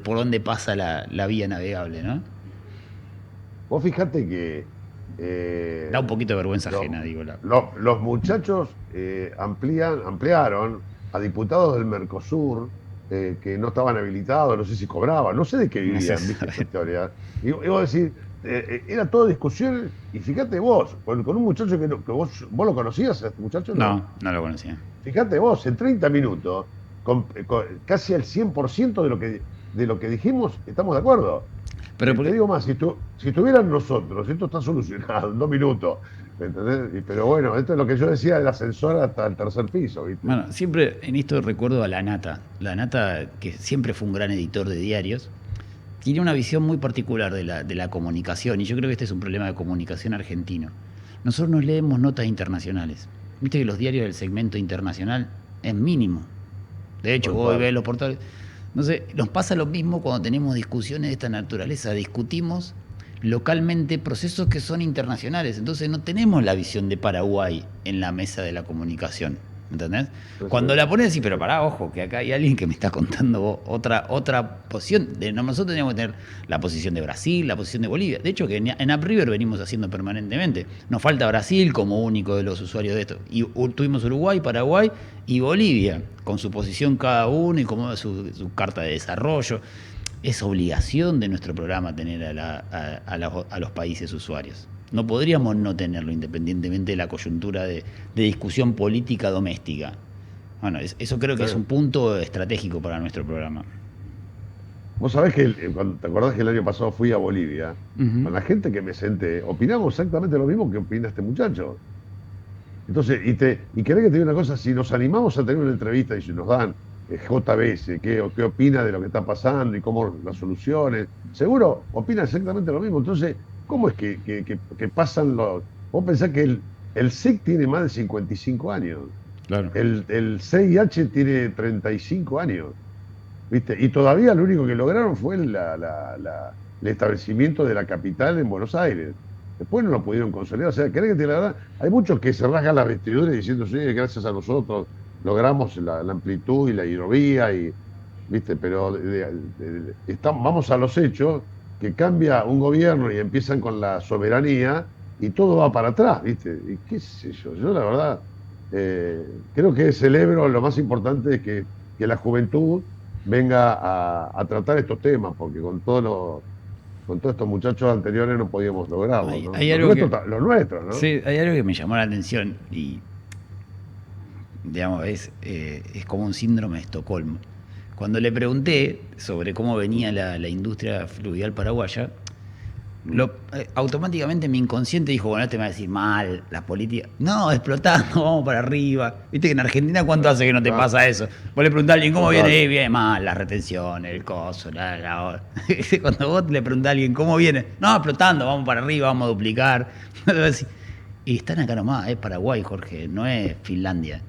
por dónde pasa la vía navegable, ¿no? Vos fijate que Da un poquito de vergüenza ajena, digo. Los muchachos ampliaron a diputados del Mercosur que no estaban habilitados, no sé si cobraban, no sé de qué vivían, ¿viste? Esta historia. Y vos decís, era todo discusión, y fíjate vos, con un muchacho que vos lo conocías, ¿a este muchacho? No lo conocía. Fíjate vos, en 30 minutos, con casi el 100% de lo que dijimos, estamos de acuerdo. Pero te digo más, si estuvieran nosotros, esto está solucionado en 2 minutos, ¿entendés? Pero bueno, esto es lo que yo decía del ascensor hasta el tercer piso, ¿viste? Bueno, siempre en esto recuerdo a La Nata, que siempre fue un gran editor de diarios, tiene una visión muy particular de la comunicación, y yo creo que este es un problema de comunicación argentino. Nosotros nos leemos notas internacionales. Viste que los diarios del segmento internacional es mínimo. De hecho, vos ves los portales. Entonces, nos pasa lo mismo cuando tenemos discusiones de esta naturaleza. Discutimos localmente procesos que son internacionales. Entonces, no tenemos la visión de Paraguay en la mesa de la comunicación. ¿Entendés? Pues cuando sí. La pones así, pero pará, ojo, que acá hay alguien que me está contando otra posición. Nosotros teníamos que tener la posición de Brasil, la posición de Bolivia. De hecho, que en UpRiver venimos haciendo permanentemente. Nos falta Brasil como único de los usuarios de esto. Y tuvimos Uruguay, Paraguay y Bolivia, con su posición cada uno y como su carta de desarrollo. Es obligación de nuestro programa tener a los países usuarios. No podríamos no tenerlo, independientemente de la coyuntura de discusión política doméstica. Bueno, eso creo que es un punto estratégico para nuestro programa. Vos sabés que ¿te acordás que el año pasado fui a Bolivia? Con la gente que me senté, opinamos exactamente lo mismo que opina este muchacho. Entonces, y querés que te diga una cosa, si nos animamos a tener una entrevista y si nos dan JBS, qué opina de lo que está pasando y cómo las soluciones, seguro opina exactamente lo mismo. Entonces, ¿cómo es que pasan los...? Vos pensás que el SIC tiene más de 55 años. Claro. El CIH tiene 35 años. ¿Viste? Y todavía lo único que lograron fue el establecimiento de la capital en Buenos Aires. Después no lo pudieron consolidar. O sea, ¿querés que te la verdad? Hay muchos que se rasgan las vestiduras diciendo, sí, gracias a nosotros logramos la amplitud y la hidrovía, ¿viste? Pero vamos a los hechos, que cambia un gobierno y empiezan con la soberanía y todo va para atrás, ¿viste? Y qué sé yo, la verdad creo que celebro, lo más importante es que la juventud venga a tratar estos temas, porque con todos estos muchachos anteriores no podíamos lograrlo, ¿no? Los nuestros, ¿no? Sí, hay algo que me llamó la atención y, digamos, es como un síndrome de Estocolmo. Cuando le pregunté sobre cómo venía la industria fluvial paraguaya, automáticamente mi inconsciente dijo, bueno, este me va a decir mal, las políticas. No, explotando, vamos para arriba. Viste que en Argentina, ¿cuánto hace que no te pasa eso? Vos le preguntás a alguien cómo viene, viene mal, las retenciones, el coso, Cuando vos le preguntás a alguien cómo viene, no, explotando, vamos para arriba, vamos a duplicar. Y están acá nomás, es Paraguay, Jorge, no es Finlandia.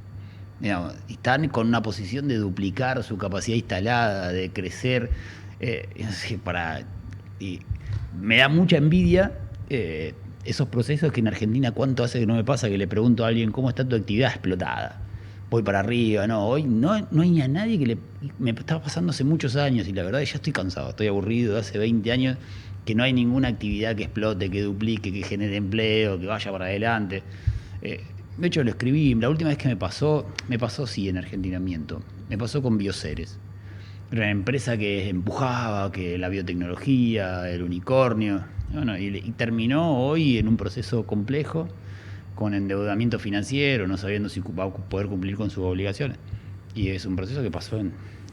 Digamos, están con una posición de duplicar su capacidad instalada, de crecer, y me da mucha envidia esos procesos que en Argentina, ¿cuánto hace que no me pasa que le pregunto a alguien cómo está tu actividad explotada? Voy para arriba, no, hoy no hay a nadie que me está pasando hace muchos años y la verdad es que ya estoy cansado, estoy aburrido de hace 20 años que no hay ninguna actividad que explote, que duplique, que genere empleo, que vaya para adelante. De hecho, lo escribí, la última vez que me pasó sí, en Argentina, miento. Me pasó con Bioceres. Era una empresa que empujaba, que la biotecnología, el unicornio. Bueno, y terminó hoy en un proceso complejo, con endeudamiento financiero, no sabiendo si va a poder cumplir con sus obligaciones. Y es un proceso que pasó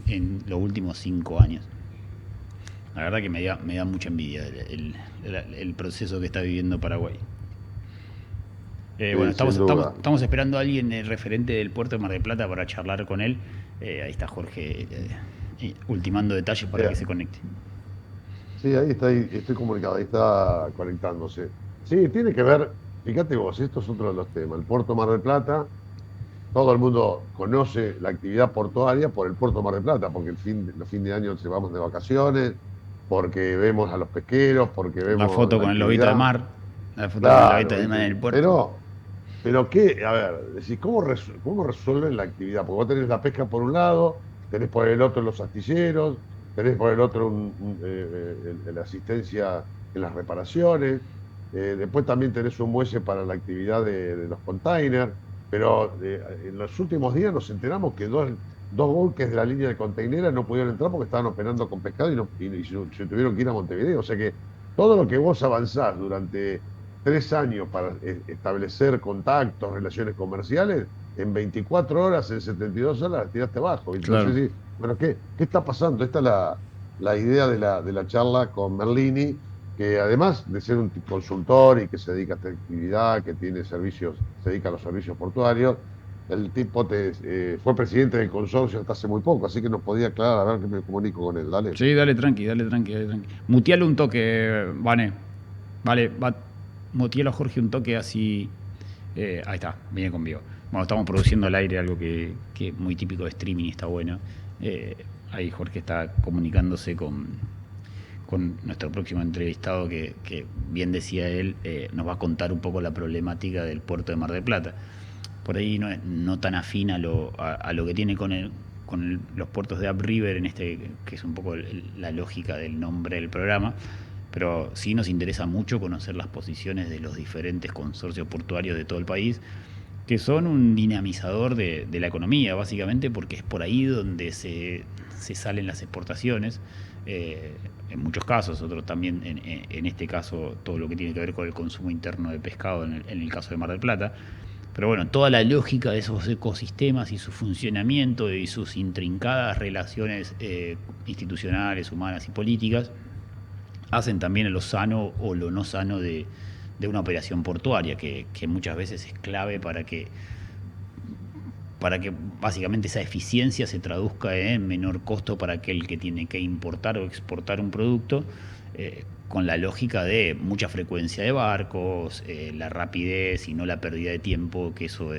en los últimos 5 años. La verdad que me da mucha envidia el proceso que está viviendo Paraguay. Bueno, estamos esperando a alguien referente del puerto de Mar del Plata para charlar con él Ahí está Jorge ultimando detalles para que se conecte. Sí, ahí está, ahí estoy comunicado, ahí está conectándose. Sí, tiene que ver, fíjate vos, esto es otro de los temas. El Puerto Mar del Plata, todo el mundo conoce la actividad portuaria por el Puerto Mar del Plata, porque los fines de año se vamos de vacaciones, porque vemos a los pesqueros, porque La vemos foto la con el lobito de actividad. mar. La foto con el lobito Claro, de mar en ¿viste? el puerto. Pero qué, a ver, decís, ¿cómo resuelven la actividad? Porque vos tenés la pesca por un lado, tenés por el otro los astilleros, tenés por el otro la asistencia en las reparaciones, después también tenés un muelle para la actividad de los containers, pero en los últimos días nos enteramos que dos buques de la línea de containera no pudieron entrar porque estaban operando con pescado y se tuvieron que ir a Montevideo. O sea que todo lo que vos avanzás durante 3 años para establecer contactos, relaciones comerciales, en 24 horas, en 72 horas, las tiraste abajo. ¿Viste? Claro. Entonces, sí, bueno, ¿qué está pasando? Esta es la idea de la charla con Merlini, que además de ser un consultor y que se dedica a esta actividad, que tiene servicios, se dedica a los servicios portuarios, el tipo fue presidente del consorcio hasta hace muy poco, así que nos podía aclarar, a ver que me comunico con él. Dale. Sí, dale tranqui, dale tranqui, dale tranqui. Mutealo un toque, Vane. Vale, mutealo a Jorge un toque así. Ahí está, viene conmigo. Bueno, estamos produciendo al aire algo que es muy típico de streaming y está bueno. Ahí Jorge está comunicándose con nuestro próximo entrevistado que bien decía él, nos va a contar un poco la problemática del puerto de Mar del Plata. Por ahí no tan afín a lo que tiene con los puertos de upriver, que es un poco la lógica del nombre del programa, pero sí nos interesa mucho conocer las posiciones de los diferentes consorcios portuarios de todo el país, que son un dinamizador de la economía, básicamente, porque es por ahí donde se salen las exportaciones, en muchos casos, otros también, en este caso, todo lo que tiene que ver con el consumo interno de pescado, en el caso de Mar del Plata. Pero bueno, toda la lógica de esos ecosistemas y su funcionamiento y sus intrincadas relaciones institucionales, humanas y políticas hacen también a lo sano o lo no sano de una operación portuaria, que muchas veces es clave para que básicamente esa eficiencia se traduzca en menor costo para aquel que tiene que importar o exportar un producto, con la lógica de mucha frecuencia de barcos, la rapidez y no la pérdida de tiempo, que eso,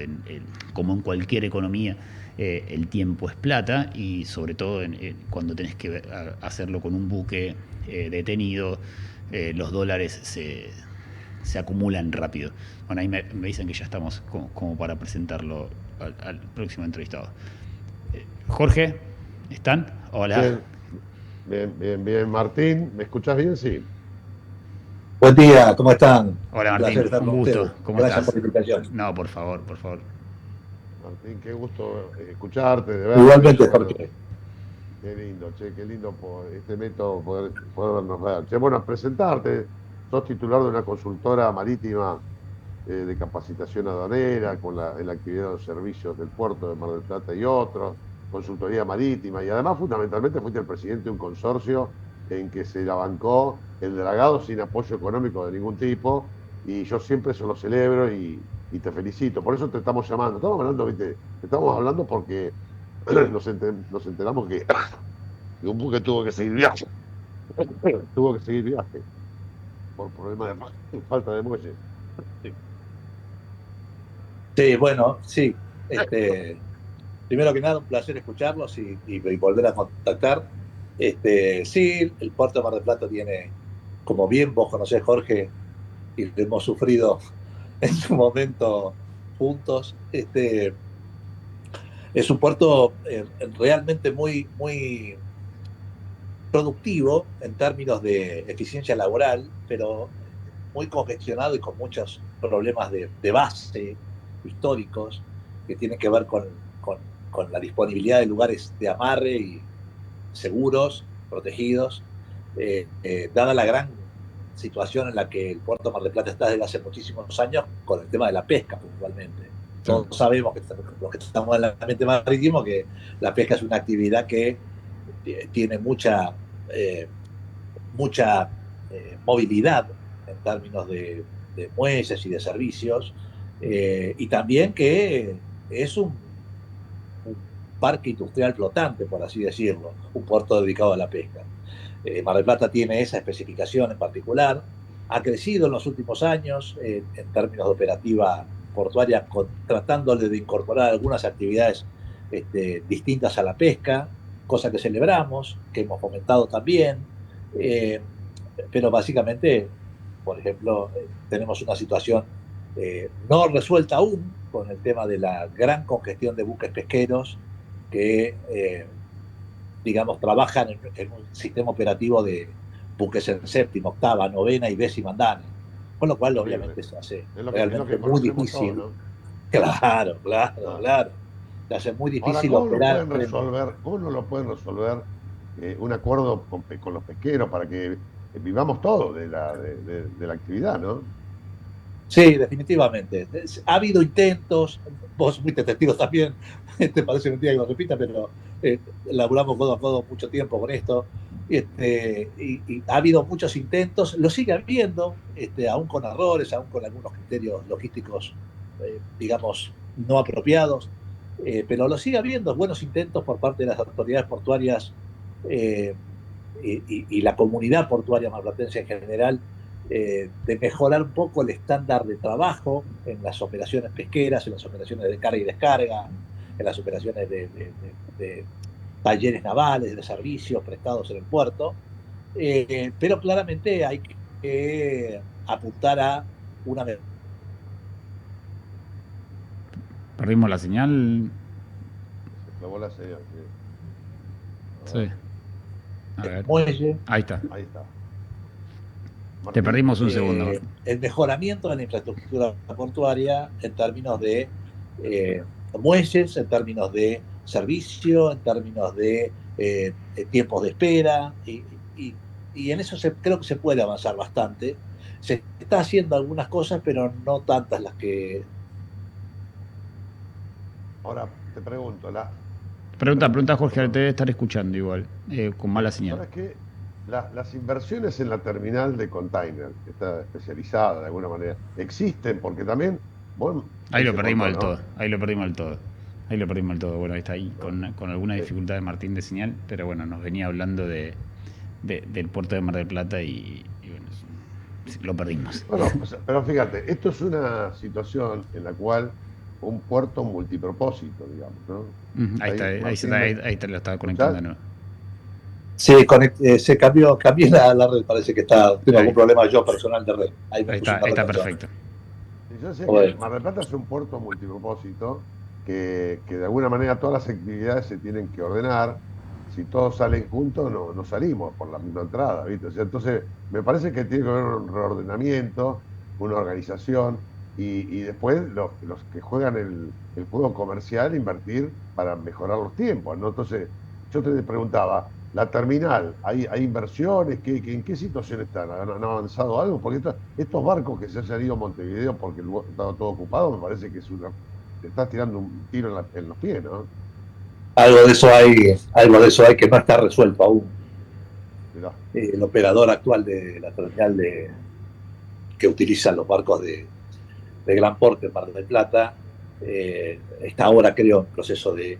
como en cualquier economía, el tiempo es plata, y sobre todo cuando tenés que hacerlo con un buque detenido, los dólares se acumulan rápido. Bueno, ahí me dicen que ya estamos como para presentarlo al próximo entrevistado. Jorge, ¿están? Hola. Bien, bien, bien, bien. Martín, ¿me escuchás bien? Sí. Buen día, ¿cómo están? Hola Un Martín, placer estar un con gusto. ustedes. ¿Cómo Gracias estás? por la invitación. No, por favor, por favor. Martín, qué gusto escucharte, de verte. Igualmente, Bueno, Jorge. qué lindo, che, qué lindo por este método poder vernos ver. Che, bueno, presentarte. Sos titular de una consultora marítima de capacitación aduanera en la actividad de los servicios del puerto de Mar del Plata y otros, consultoría marítima, y además fundamentalmente fuiste el presidente de un consorcio en que se la bancó el dragado sin apoyo económico de ningún tipo, y yo siempre eso lo celebro y te felicito. Por eso te estamos llamando. Estamos hablando, ¿viste? Estamos hablando porque nos enteramos que un buque tuvo que seguir viaje. Tuvo que seguir viaje por problemas de falta de muelles. Sí. Sí, bueno, sí. Primero que nada, un placer escucharlos y volver a contactar. Sí, el puerto de Mar del Plata tiene, como bien vos conocés, Jorge, y lo hemos sufrido en su momento juntos. Es un puerto realmente muy, muy productivo en términos de eficiencia laboral, pero muy congestionado y con muchos problemas de base históricos que tienen que ver con la disponibilidad de lugares de amarre y seguros, protegidos, dada la gran situación en la que el puerto de Mar del Plata está desde hace muchísimos años con el tema de la pesca puntualmente. Todos sabemos, los que estamos en el ambiente marítimo, que la pesca es una actividad que tiene mucha movilidad en términos de muelles y de servicios, y también que es un parque industrial flotante, por así decirlo, un puerto dedicado a la pesca. Mar del Plata tiene esa especificación en particular, ha crecido en los últimos años en términos de operativa portuaria, tratándole de incorporar algunas actividades distintas a la pesca, cosa que celebramos, que hemos fomentado también, pero básicamente, por ejemplo, tenemos una situación no resuelta aún con el tema de la gran congestión de buques pesqueros que, digamos, trabajan en un sistema operativo de buques en séptima, octava, novena y décima andana, con lo cual obviamente se hace realmente muy difícil. Todo, ¿no? Claro, claro. Se hace muy difícil Ahora, operar. ¿cómo no lo pueden resolver un acuerdo con los pesqueros para que vivamos todos de la actividad, ¿no? Sí, definitivamente. Ha habido intentos, vos fuiste testigo también, te parece mentira que lo repita, pero laburamos codo a codo mucho tiempo con esto, y ha habido muchos intentos, lo sigue habiendo, aún con errores, aún con algunos criterios logísticos, digamos, no apropiados, pero lo sigue habiendo, buenos intentos por parte de las autoridades portuarias y la comunidad portuaria marplatense en general, de mejorar un poco el estándar de trabajo en las operaciones pesqueras, en las operaciones de carga y descarga, en las operaciones de talleres navales, de servicios prestados en el puerto, pero claramente hay que apuntar a una... Perdimos la señal. Se clavó la señal, sí. A ver. Muelle. Ahí está. Ahí está. Martín, te perdimos un segundo. El mejoramiento de la infraestructura portuaria en términos de muelles, en términos de servicio, en términos de tiempos de espera, y en eso creo que se puede avanzar bastante. Se está haciendo algunas cosas, pero no tantas las que... Ahora te pregunto, Pregunta Jorge, te debe estar escuchando igual, con mala señal. ¿Sabes qué? Las inversiones en la terminal de container, que está especializada de alguna manera, existen porque también... Bueno, ahí lo perdimos del todo. Bueno, ahí está ahí con alguna dificultad de Martín de señal, pero bueno, nos venía hablando del puerto de Mar del Plata y bueno, lo perdimos. Bueno, pero fíjate, esto es una situación en la cual un puerto multipropósito, digamos, ¿no? Ahí te lo estaba conectando de nuevo. Sí, se cambié la red, parece que tengo algún problema yo personal de red. Ahí está perfecto. Yo sé que Mar del Plata es un puerto multipropósito que de alguna manera todas las actividades se tienen que ordenar. Si todos salen juntos, no salimos por la misma entrada, ¿viste? O sea, entonces, me parece que tiene que haber un reordenamiento, una organización, y después los que juegan el juego comercial invertir para mejorar los tiempos, ¿no? Entonces, yo te preguntaba, la terminal, ¿hay inversiones? ¿En qué situación están? ¿Han avanzado algo? Porque estos barcos que se hayan ido a Montevideo porque estaba todo ocupado, me parece que te estás tirando un tiro en los pies, ¿no? Algo de eso hay que no está resuelto aún. El operador actual de la terminal que utilizan los barcos de gran porte en Mar del Plata está ahora, creo, en proceso de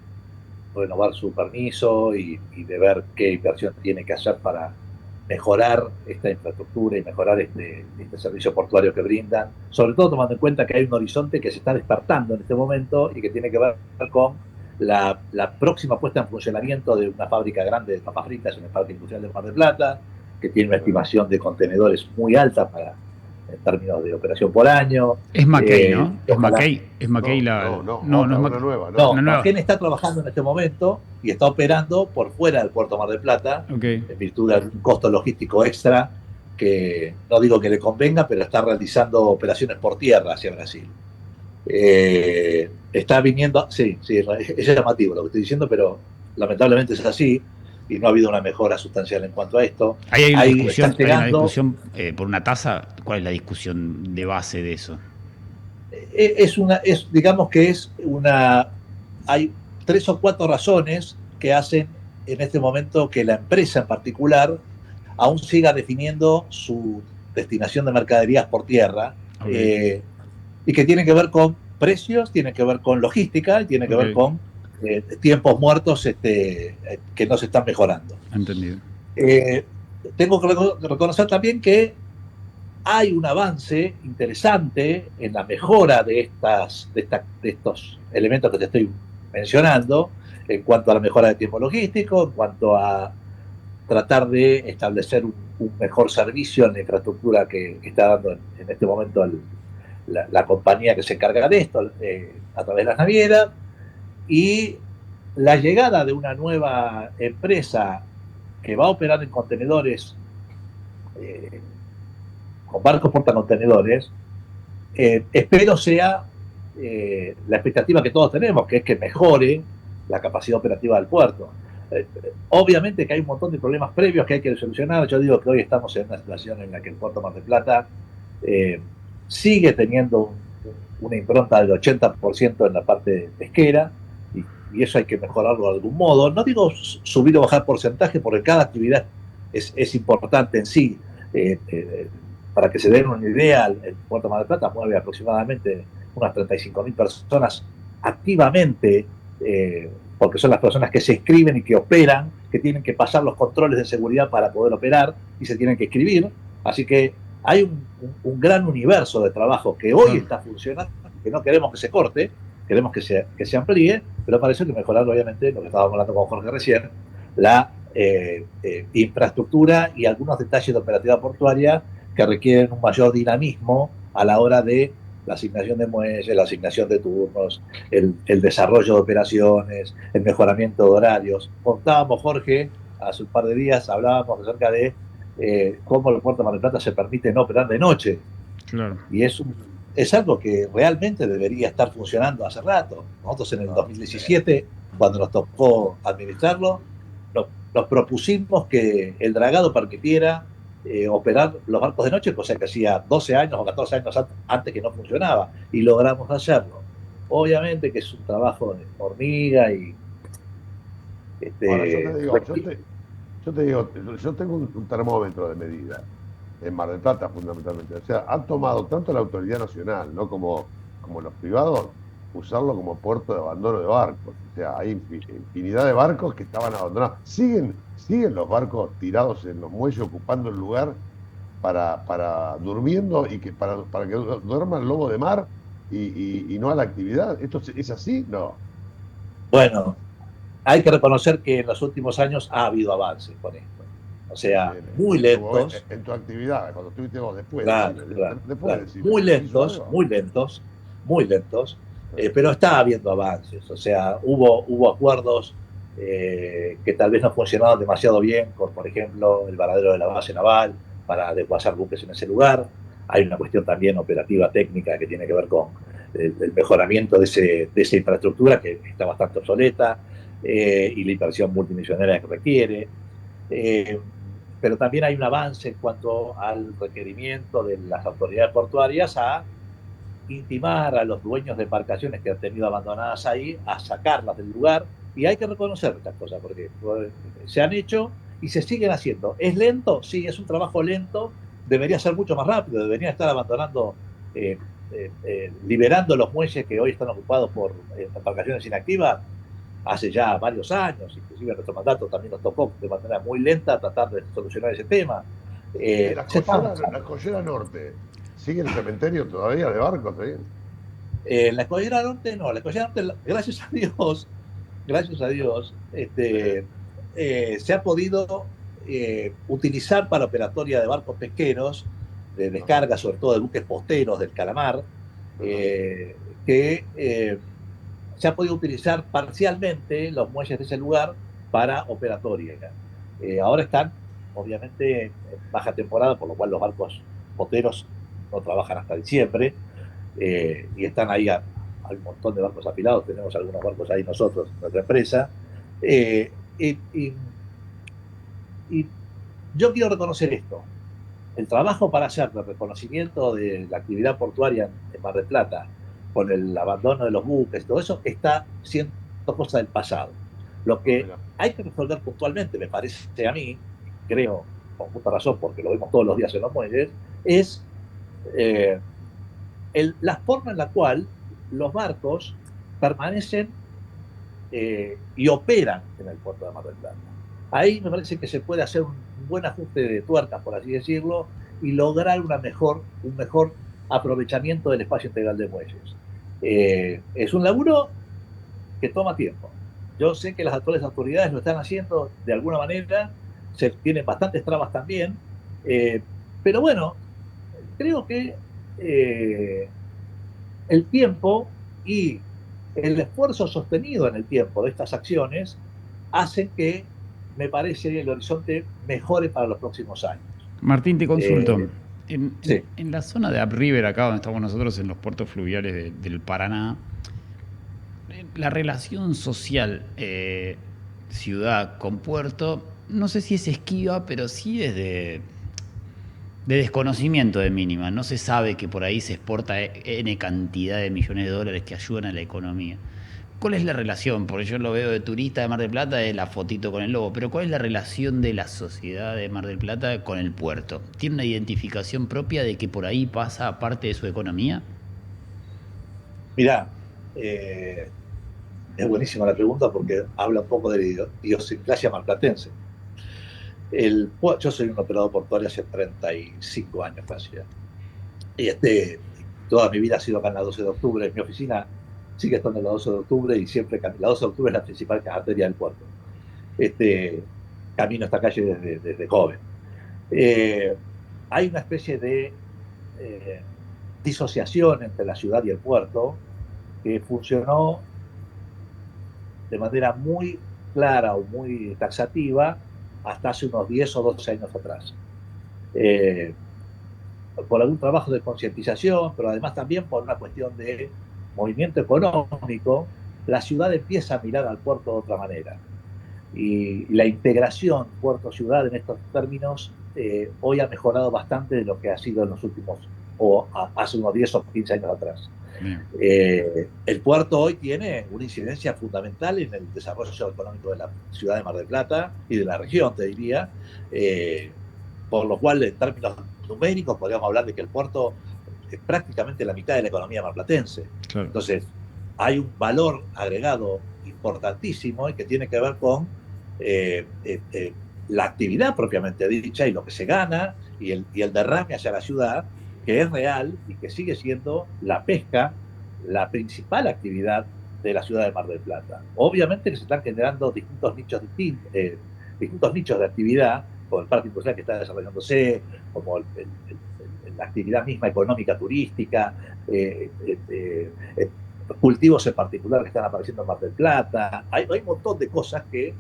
renovar su permiso y de ver qué inversión tiene que hacer para mejorar esta infraestructura y mejorar este servicio portuario que brindan, sobre todo tomando en cuenta que hay un horizonte que se está despertando en este momento y que tiene que ver con la próxima puesta en funcionamiento de una fábrica grande de papas fritas en el Parque Industrial de Mar del Plata, que tiene una estimación de contenedores muy alta en términos de operación por año. Es Mackay, ¿no? Es Mackay no, es una nueva. No, Mackay está trabajando en este momento y está operando por fuera del puerto Mar del Plata, en virtud de un costo logístico extra que no digo que le convenga, pero está realizando operaciones por tierra hacia Brasil. Está viniendo, sí, es llamativo lo que estoy diciendo, pero lamentablemente es así y no ha habido una mejora sustancial en cuanto a esto. Hay una discusión por una tasa. ¿Cuál es la discusión de base de eso? Digamos que hay 3 o 4 razones que hacen en este momento que la empresa en particular aún siga definiendo su destinación de mercaderías por tierra, y que tiene que ver con precios, tiene que ver con logística y tiene que ver con tiempos muertos que no se están mejorando. Entendido. Tengo que reconocer también que hay un avance interesante en la mejora de estos elementos que te estoy mencionando, en cuanto a la mejora de tiempo logístico, en cuanto a tratar de establecer un mejor servicio en la infraestructura que está dando en este momento la compañía que se encarga de esto a través de las navieras, y la llegada de una nueva empresa que va a operar en contenedores, con barcos portacontenedores, espero sea la expectativa que todos tenemos, que es que mejore la capacidad operativa del puerto. Obviamente que hay un montón de problemas previos que hay que solucionar. Yo digo que hoy estamos en una situación en la que el puerto Mar del Plata sigue teniendo una impronta del 80% en la parte pesquera, y eso hay que mejorarlo de algún modo. No digo subir o bajar porcentaje, porque cada actividad es importante en sí. Para que se den una idea, el puerto Mar del Plata mueve aproximadamente unas 35.000 personas activamente, porque son las personas que se inscriben y que operan, que tienen que pasar los controles de seguridad para poder operar y se tienen que inscribir. Así que hay un gran universo de trabajo que hoy está funcionando, que no queremos que se corte, queremos que se amplíe, pero para eso hay que mejorar, obviamente, lo que estábamos hablando con Jorge recién, la infraestructura y algunos detalles de operativa portuaria que requieren un mayor dinamismo a la hora de la asignación de muelles, la asignación de turnos, el desarrollo de operaciones, el mejoramiento de horarios. Contábamos, Jorge, hace un par de días hablábamos acerca de cómo el puerto de Mar del Plata se permite no operar de noche. Claro. Y es algo que realmente debería estar funcionando hace rato. Nosotros en el 2017, cuando nos tocó administrarlo, nos propusimos que el dragado permitiera operar los barcos de noche, cosa que hacía 12 años o 14 años antes que no funcionaba, y logramos hacerlo. Obviamente que es un trabajo de hormiga y... Ahora, yo te digo, yo tengo un termómetro de medida en Mar del Plata fundamentalmente. O sea, han tomado tanto la autoridad nacional, ¿no? como los privados, usarlo como puerto de abandono de barcos. O sea, hay infinidad de barcos que estaban abandonados. Siguen los barcos tirados en los muelles ocupando el lugar para durmiendo y para que duerma el lobo de mar y no a la actividad. ¿Esto es así? No. Bueno, hay que reconocer que en los últimos años ha habido avances con esto. O sea, muy lentos. En tu actividad, cuando estuviste vos después. Claro. Muy lentos, pero está habiendo avances. O sea, hubo acuerdos que tal vez no funcionaban demasiado bien, con, por ejemplo, el varadero de la base naval para desguazar buques en ese lugar. Hay una cuestión también operativa técnica que tiene que ver con el mejoramiento de esa infraestructura que está bastante obsoleta, y la inversión multimillonaria que requiere. Pero también hay un avance en cuanto al requerimiento de las autoridades portuarias a intimar a los dueños de embarcaciones que han tenido abandonadas ahí, a sacarlas del lugar. Y hay que reconocer estas cosas, porque se han hecho y se siguen haciendo. ¿Es lento? Sí, es un trabajo lento. Debería ser mucho más rápido. Deberían estar abandonando, liberando los muelles que hoy están ocupados por embarcaciones inactivas hace ya varios años. Inclusive en nuestro mandato también nos tocó de manera muy lenta tratar de solucionar ese tema. La Escollera Norte, ¿sigue el cementerio todavía de barcos? La Escollera Norte no, la Escollera Norte, gracias a Dios, se ha podido utilizar para operatoria de barcos pesqueros, de descarga, sobre todo de buques posteros del Calamar, que se ha podido utilizar parcialmente los muelles de ese lugar para operatoria. Ahora están, obviamente, en baja temporada, por lo cual los barcos posteros no trabajan hasta diciembre, y están ahí, hay un montón de barcos apilados, tenemos algunos barcos ahí nosotros, nuestra empresa, y yo quiero reconocer esto. El trabajo para hacer el reconocimiento de la actividad portuaria en Mar del Plata, con el abandono de los buques, todo eso está siendo cosa del pasado. Lo que hay que resolver puntualmente, me parece a mí, creo, con justa razón, porque lo vemos todos los días en los muelles, es la forma en la cual los barcos permanecen y operan en el puerto de Mar del Plata. Ahí me parece que se puede hacer un buen ajuste de tuercas, por así decirlo, y lograr un mejor aprovechamiento del espacio integral de muelles. Es un laburo que toma tiempo. Yo sé que las actuales autoridades lo están haciendo de alguna manera, se tienen bastantes trabas también, pero bueno, creo que el tiempo y el esfuerzo sostenido en el tiempo de estas acciones hacen que, me parece, el horizonte mejore para los próximos años. Martín, te consulto. Sí. En la zona de Upriver, acá donde estamos nosotros, en los puertos fluviales del Paraná, la relación social ciudad con puerto, no sé si es esquiva, pero sí es de desconocimiento de mínima. No se sabe que por ahí se exporta N cantidad de millones de dólares que ayudan a la economía. ¿Cuál es la relación? Porque yo lo veo de turista de Mar del Plata, es la fotito con el lobo, pero ¿cuál es la relación de la sociedad de Mar del Plata con el puerto? ¿Tiene una identificación propia de que por ahí pasa parte de su economía? Mirá, es buenísima la pregunta porque habla un poco de la idiosincrasia marplatense. Yo soy un operador portuario hace 35 años casi. Y toda mi vida ha sido acá en la 12 de octubre. Mi oficina sigue estando en la 12 de octubre y siempre la 12 de octubre es la principal arteria del puerto. Camino esta calle desde joven. Hay una especie de disociación entre la ciudad y el puerto que funcionó de manera muy clara o muy taxativa hasta hace unos 10 o 12 años atrás. Por algún trabajo de concientización, pero además también por una cuestión de movimiento económico, la ciudad empieza a mirar al puerto de otra manera. Y la integración puerto-ciudad en estos términos hoy ha mejorado bastante de lo que ha sido en los últimos, hace unos 10 o 15 años atrás. El puerto hoy tiene una incidencia fundamental en el desarrollo económico de la ciudad de Mar del Plata y de la región, te diría, por lo cual en términos numéricos podríamos hablar de que el puerto es prácticamente la mitad de la economía marplatense. Claro. Entonces hay un valor agregado importantísimo y que tiene que ver con la actividad propiamente dicha y lo que se gana y el derrame hacia la ciudad, que es real y que sigue siendo la pesca la principal actividad de la ciudad de Mar del Plata. Obviamente que se están generando distintos nichos de actividad, como el parque industrial que está desarrollándose, como la actividad misma económica turística, cultivos en particular que están apareciendo en Mar del Plata. Hay un montón de cosas que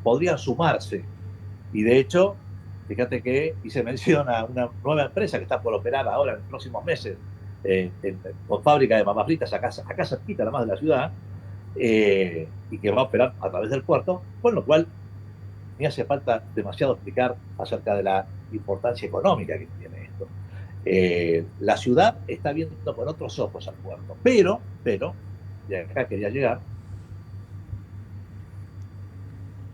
podrían sumarse. Y de hecho, fíjate que hice mención a una nueva empresa que está por operar ahora en los próximos meses con fábrica de papas fritas acá cerquita, la más de la ciudad, y que va a operar a través del puerto, con lo cual ni hace falta demasiado explicar acerca de la importancia económica que tiene esto. La ciudad está viendo con otros ojos al puerto, pero, y acá quería llegar,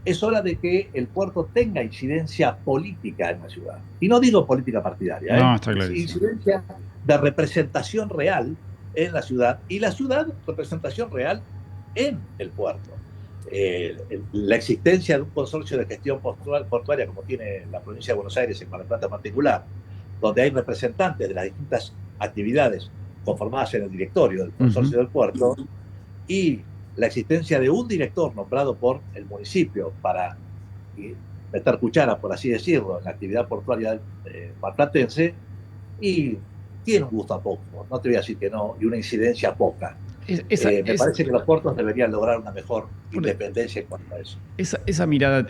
es hora de que el puerto tenga incidencia política en la ciudad. Y no digo política partidaria, no, está clarísimo. Incidencia de representación real en la ciudad y la ciudad representación real en el puerto. La existencia de un consorcio de gestión portuaria como tiene la provincia de Buenos Aires en Mar del Plata en particular, donde hay representantes de las distintas actividades conformadas en el directorio del consorcio del puerto, y la existencia de un director nombrado por el municipio para meter cuchara, por así decirlo, en la actividad portuaria marplatense, y tiene un gusto a poco, no te voy a decir que no, y una incidencia poca. Me parece que los puertos deberían lograr una mejor independencia en cuanto a eso. Esa mirada,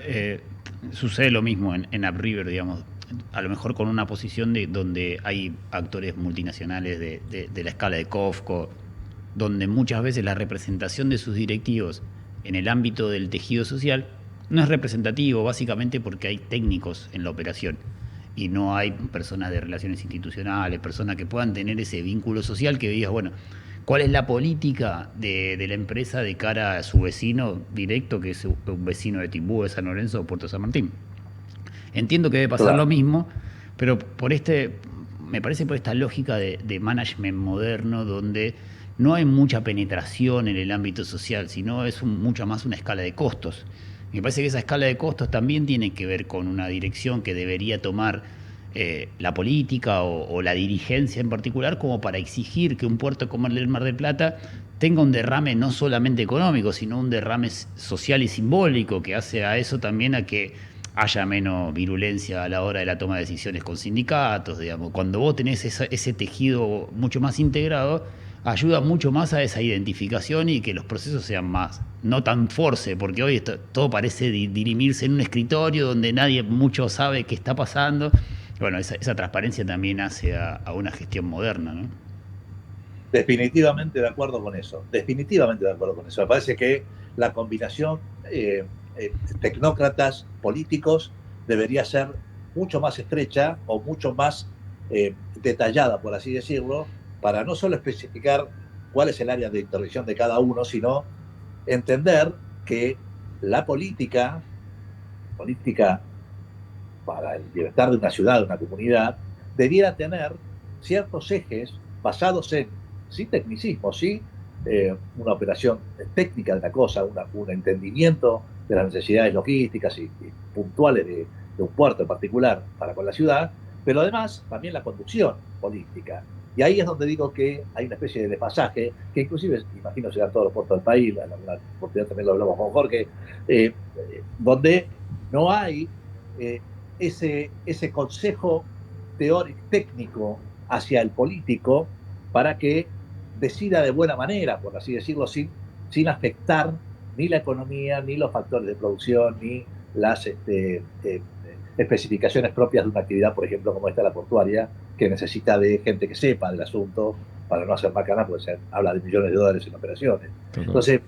sucede lo mismo en Upriver, digamos, a lo mejor con una posición donde hay actores multinacionales de la escala de COFCO, donde muchas veces la representación de sus directivos en el ámbito del tejido social no es representativo, básicamente porque hay técnicos en la operación y no hay personas de relaciones institucionales, personas que puedan tener ese vínculo social que digas, bueno, ¿cuál es la política de la empresa de cara a su vecino directo, que es un vecino de Timbú, de San Lorenzo o Puerto San Martín? Entiendo que debe pasar lo mismo, pero me parece por esta lógica de management moderno, donde no hay mucha penetración en el ámbito social, sino es mucho más una escala de costos. Me parece que esa escala de costos también tiene que ver con una dirección que debería tomar la política o la dirigencia en particular, como para exigir que un puerto como el del Mar del Plata tenga un derrame no solamente económico, sino un derrame social y simbólico, que hace a eso también a que haya menos virulencia a la hora de la toma de decisiones con sindicatos, digamos. Cuando vos tenés ese tejido mucho más integrado, ayuda mucho más a esa identificación y que los procesos sean más, no tan force, porque hoy todo parece dirimirse en un escritorio donde nadie mucho sabe qué está pasando. Bueno, esa transparencia también hace a una gestión moderna, ¿no? Definitivamente de acuerdo con eso, definitivamente de acuerdo con eso. Me parece que la combinación tecnócratas políticos debería ser mucho más estrecha o mucho más detallada, por así decirlo, para no solo especificar cuál es el área de intervención de cada uno, sino entender que la política para el bienestar de una ciudad, de una comunidad, debiera tener ciertos ejes basados en, sí, tecnicismo, sí, una operación técnica de la cosa, un entendimiento de las necesidades logísticas y puntuales de un puerto en particular para con la ciudad, pero además también la conducción política. Y ahí es donde digo que hay una especie de desfasaje, que inclusive, imagino, será todos los puertos del país, la oportunidad también lo hablamos con Jorge, donde no hay eh, ese consejo teórico, técnico hacia el político para que decida de buena manera, por así decirlo, sin afectar ni la economía, ni los factores de producción, ni las especificaciones propias de una actividad, por ejemplo, como esta la portuaria, que necesita de gente que sepa del asunto para no hacer macana, porque se habla de millones de dólares en operaciones. Total. Entonces,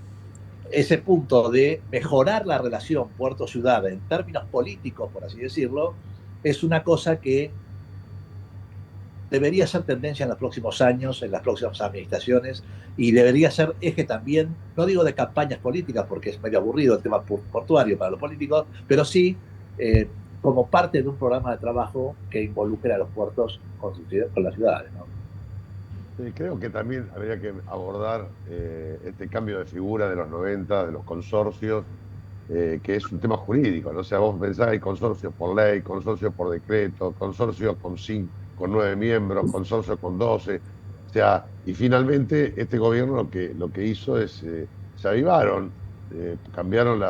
ese punto de mejorar la relación puerto-ciudad en términos políticos, por así decirlo, es una cosa que debería ser tendencia en los próximos años, en las próximas administraciones, y debería ser eje también, no digo de campañas políticas, porque es medio aburrido el tema portuario para los políticos, pero sí como parte de un programa de trabajo que involucre a los puertos con las ciudades, ¿no? Sí, creo que también habría que abordar este cambio de figura de los 90, de los consorcios, que es un tema jurídico, ¿no? O sea, vos pensás, hay consorcios por ley, consorcios por decreto, consorcios con 9 miembros, consorcios con 12. O sea, y finalmente este gobierno lo que hizo es, se avivaron, cambiaron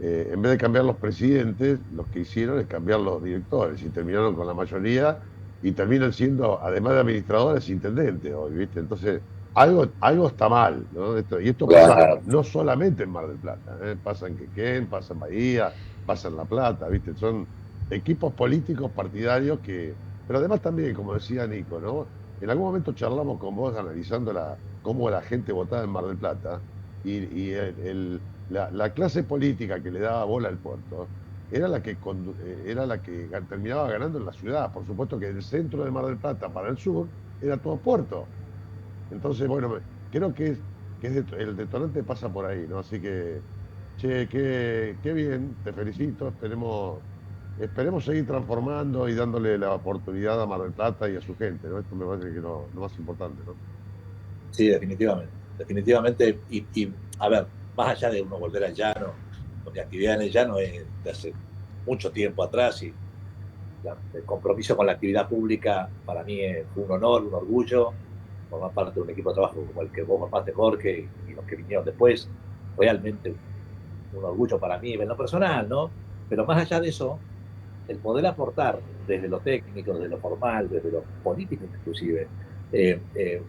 en vez de cambiar los presidentes, lo que hicieron es cambiar los directores y terminaron con la mayoría y terminan siendo, además de administradores, intendentes hoy, ¿viste? Entonces, algo está mal, ¿no? Y esto pasa Claro. no solamente en Mar del Plata, pasa en Quequén, pasa en Bahía, pasa en La Plata, ¿viste? Son equipos políticos partidarios pero además también, como decía Nico, ¿no? En algún momento charlamos con vos analizando cómo la gente votaba en Mar del Plata y la clase política que le daba bola al puerto era la que terminaba ganando en la ciudad. Por supuesto que del centro de Mar del Plata para el sur era todo puerto. Entonces, bueno, creo que el detonante pasa por ahí, ¿no? Así que, che, qué bien, te felicito. Esperemos seguir transformando y dándole la oportunidad a Mar del Plata y a su gente, ¿no? Esto me parece que es lo más importante, ¿no? Sí, definitivamente. Definitivamente. A ver, más allá de uno volver al llano, mi actividad en el llano es de hace mucho tiempo atrás y el compromiso con la actividad pública para mí fue un honor, un orgullo, formar parte de un equipo de trabajo como el que vos formaste, Jorge, y los que vinieron después. Realmente un orgullo para mí en lo personal, ¿no? Pero más allá de eso, el poder aportar desde lo técnico, desde lo formal, desde lo político inclusive,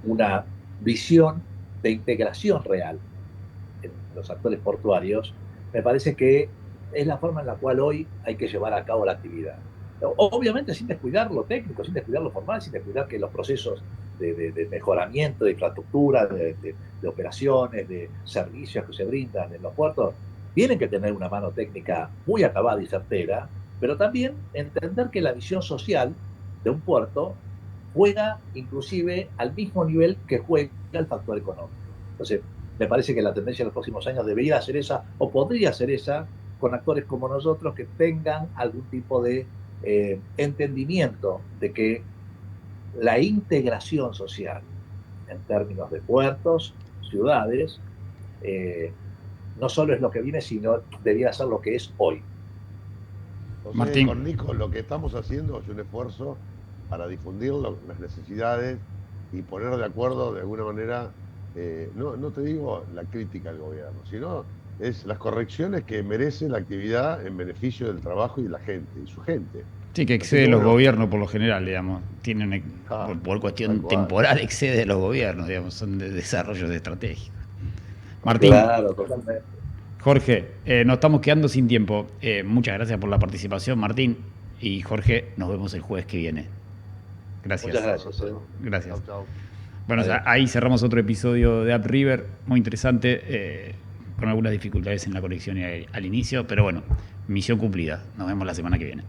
una visión de integración real en los actores portuarios, me parece que es la forma en la cual hoy hay que llevar a cabo la actividad. Obviamente sin descuidar lo técnico, sin descuidar lo formal, sin descuidar que los procesos de mejoramiento, de infraestructura, de operaciones, de servicios que se brindan en los puertos, tienen que tener una mano técnica muy acabada y certera, pero también entender que la visión social de un puerto juega inclusive al mismo nivel que juega el factor económico. Entonces, me parece que la tendencia en los próximos años debería ser esa, o podría ser esa, con actores como nosotros que tengan algún tipo de entendimiento de que la integración social en términos de puertos, ciudades, no solo es lo que viene, sino debiera ser lo que es hoy. Entonces, Martín. con Nico, lo que estamos haciendo es un esfuerzo para difundir las necesidades y poner de acuerdo de alguna manera, no te digo la crítica al gobierno, sino es las correcciones que merece la actividad en beneficio del trabajo y de la gente, y su gente. Sí, que Así excede que los bueno, gobiernos por lo general, digamos. Tienen, ah, por tal cuestión cual, temporal, excede los gobiernos, digamos. Son de desarrollos estratégicos. tal Martín, cual. Claro, totalmente. Jorge, nos estamos quedando sin tiempo. Muchas gracias por la participación, Martín. Y Jorge, nos vemos el jueves que viene. Muchas Gracias. gracias. Gracias. Chau, chau. Bueno, Adiós. ahí cerramos otro episodio de Up River, muy interesante, con algunas dificultades en la conexión al inicio, pero bueno, misión cumplida. Nos vemos la semana que viene.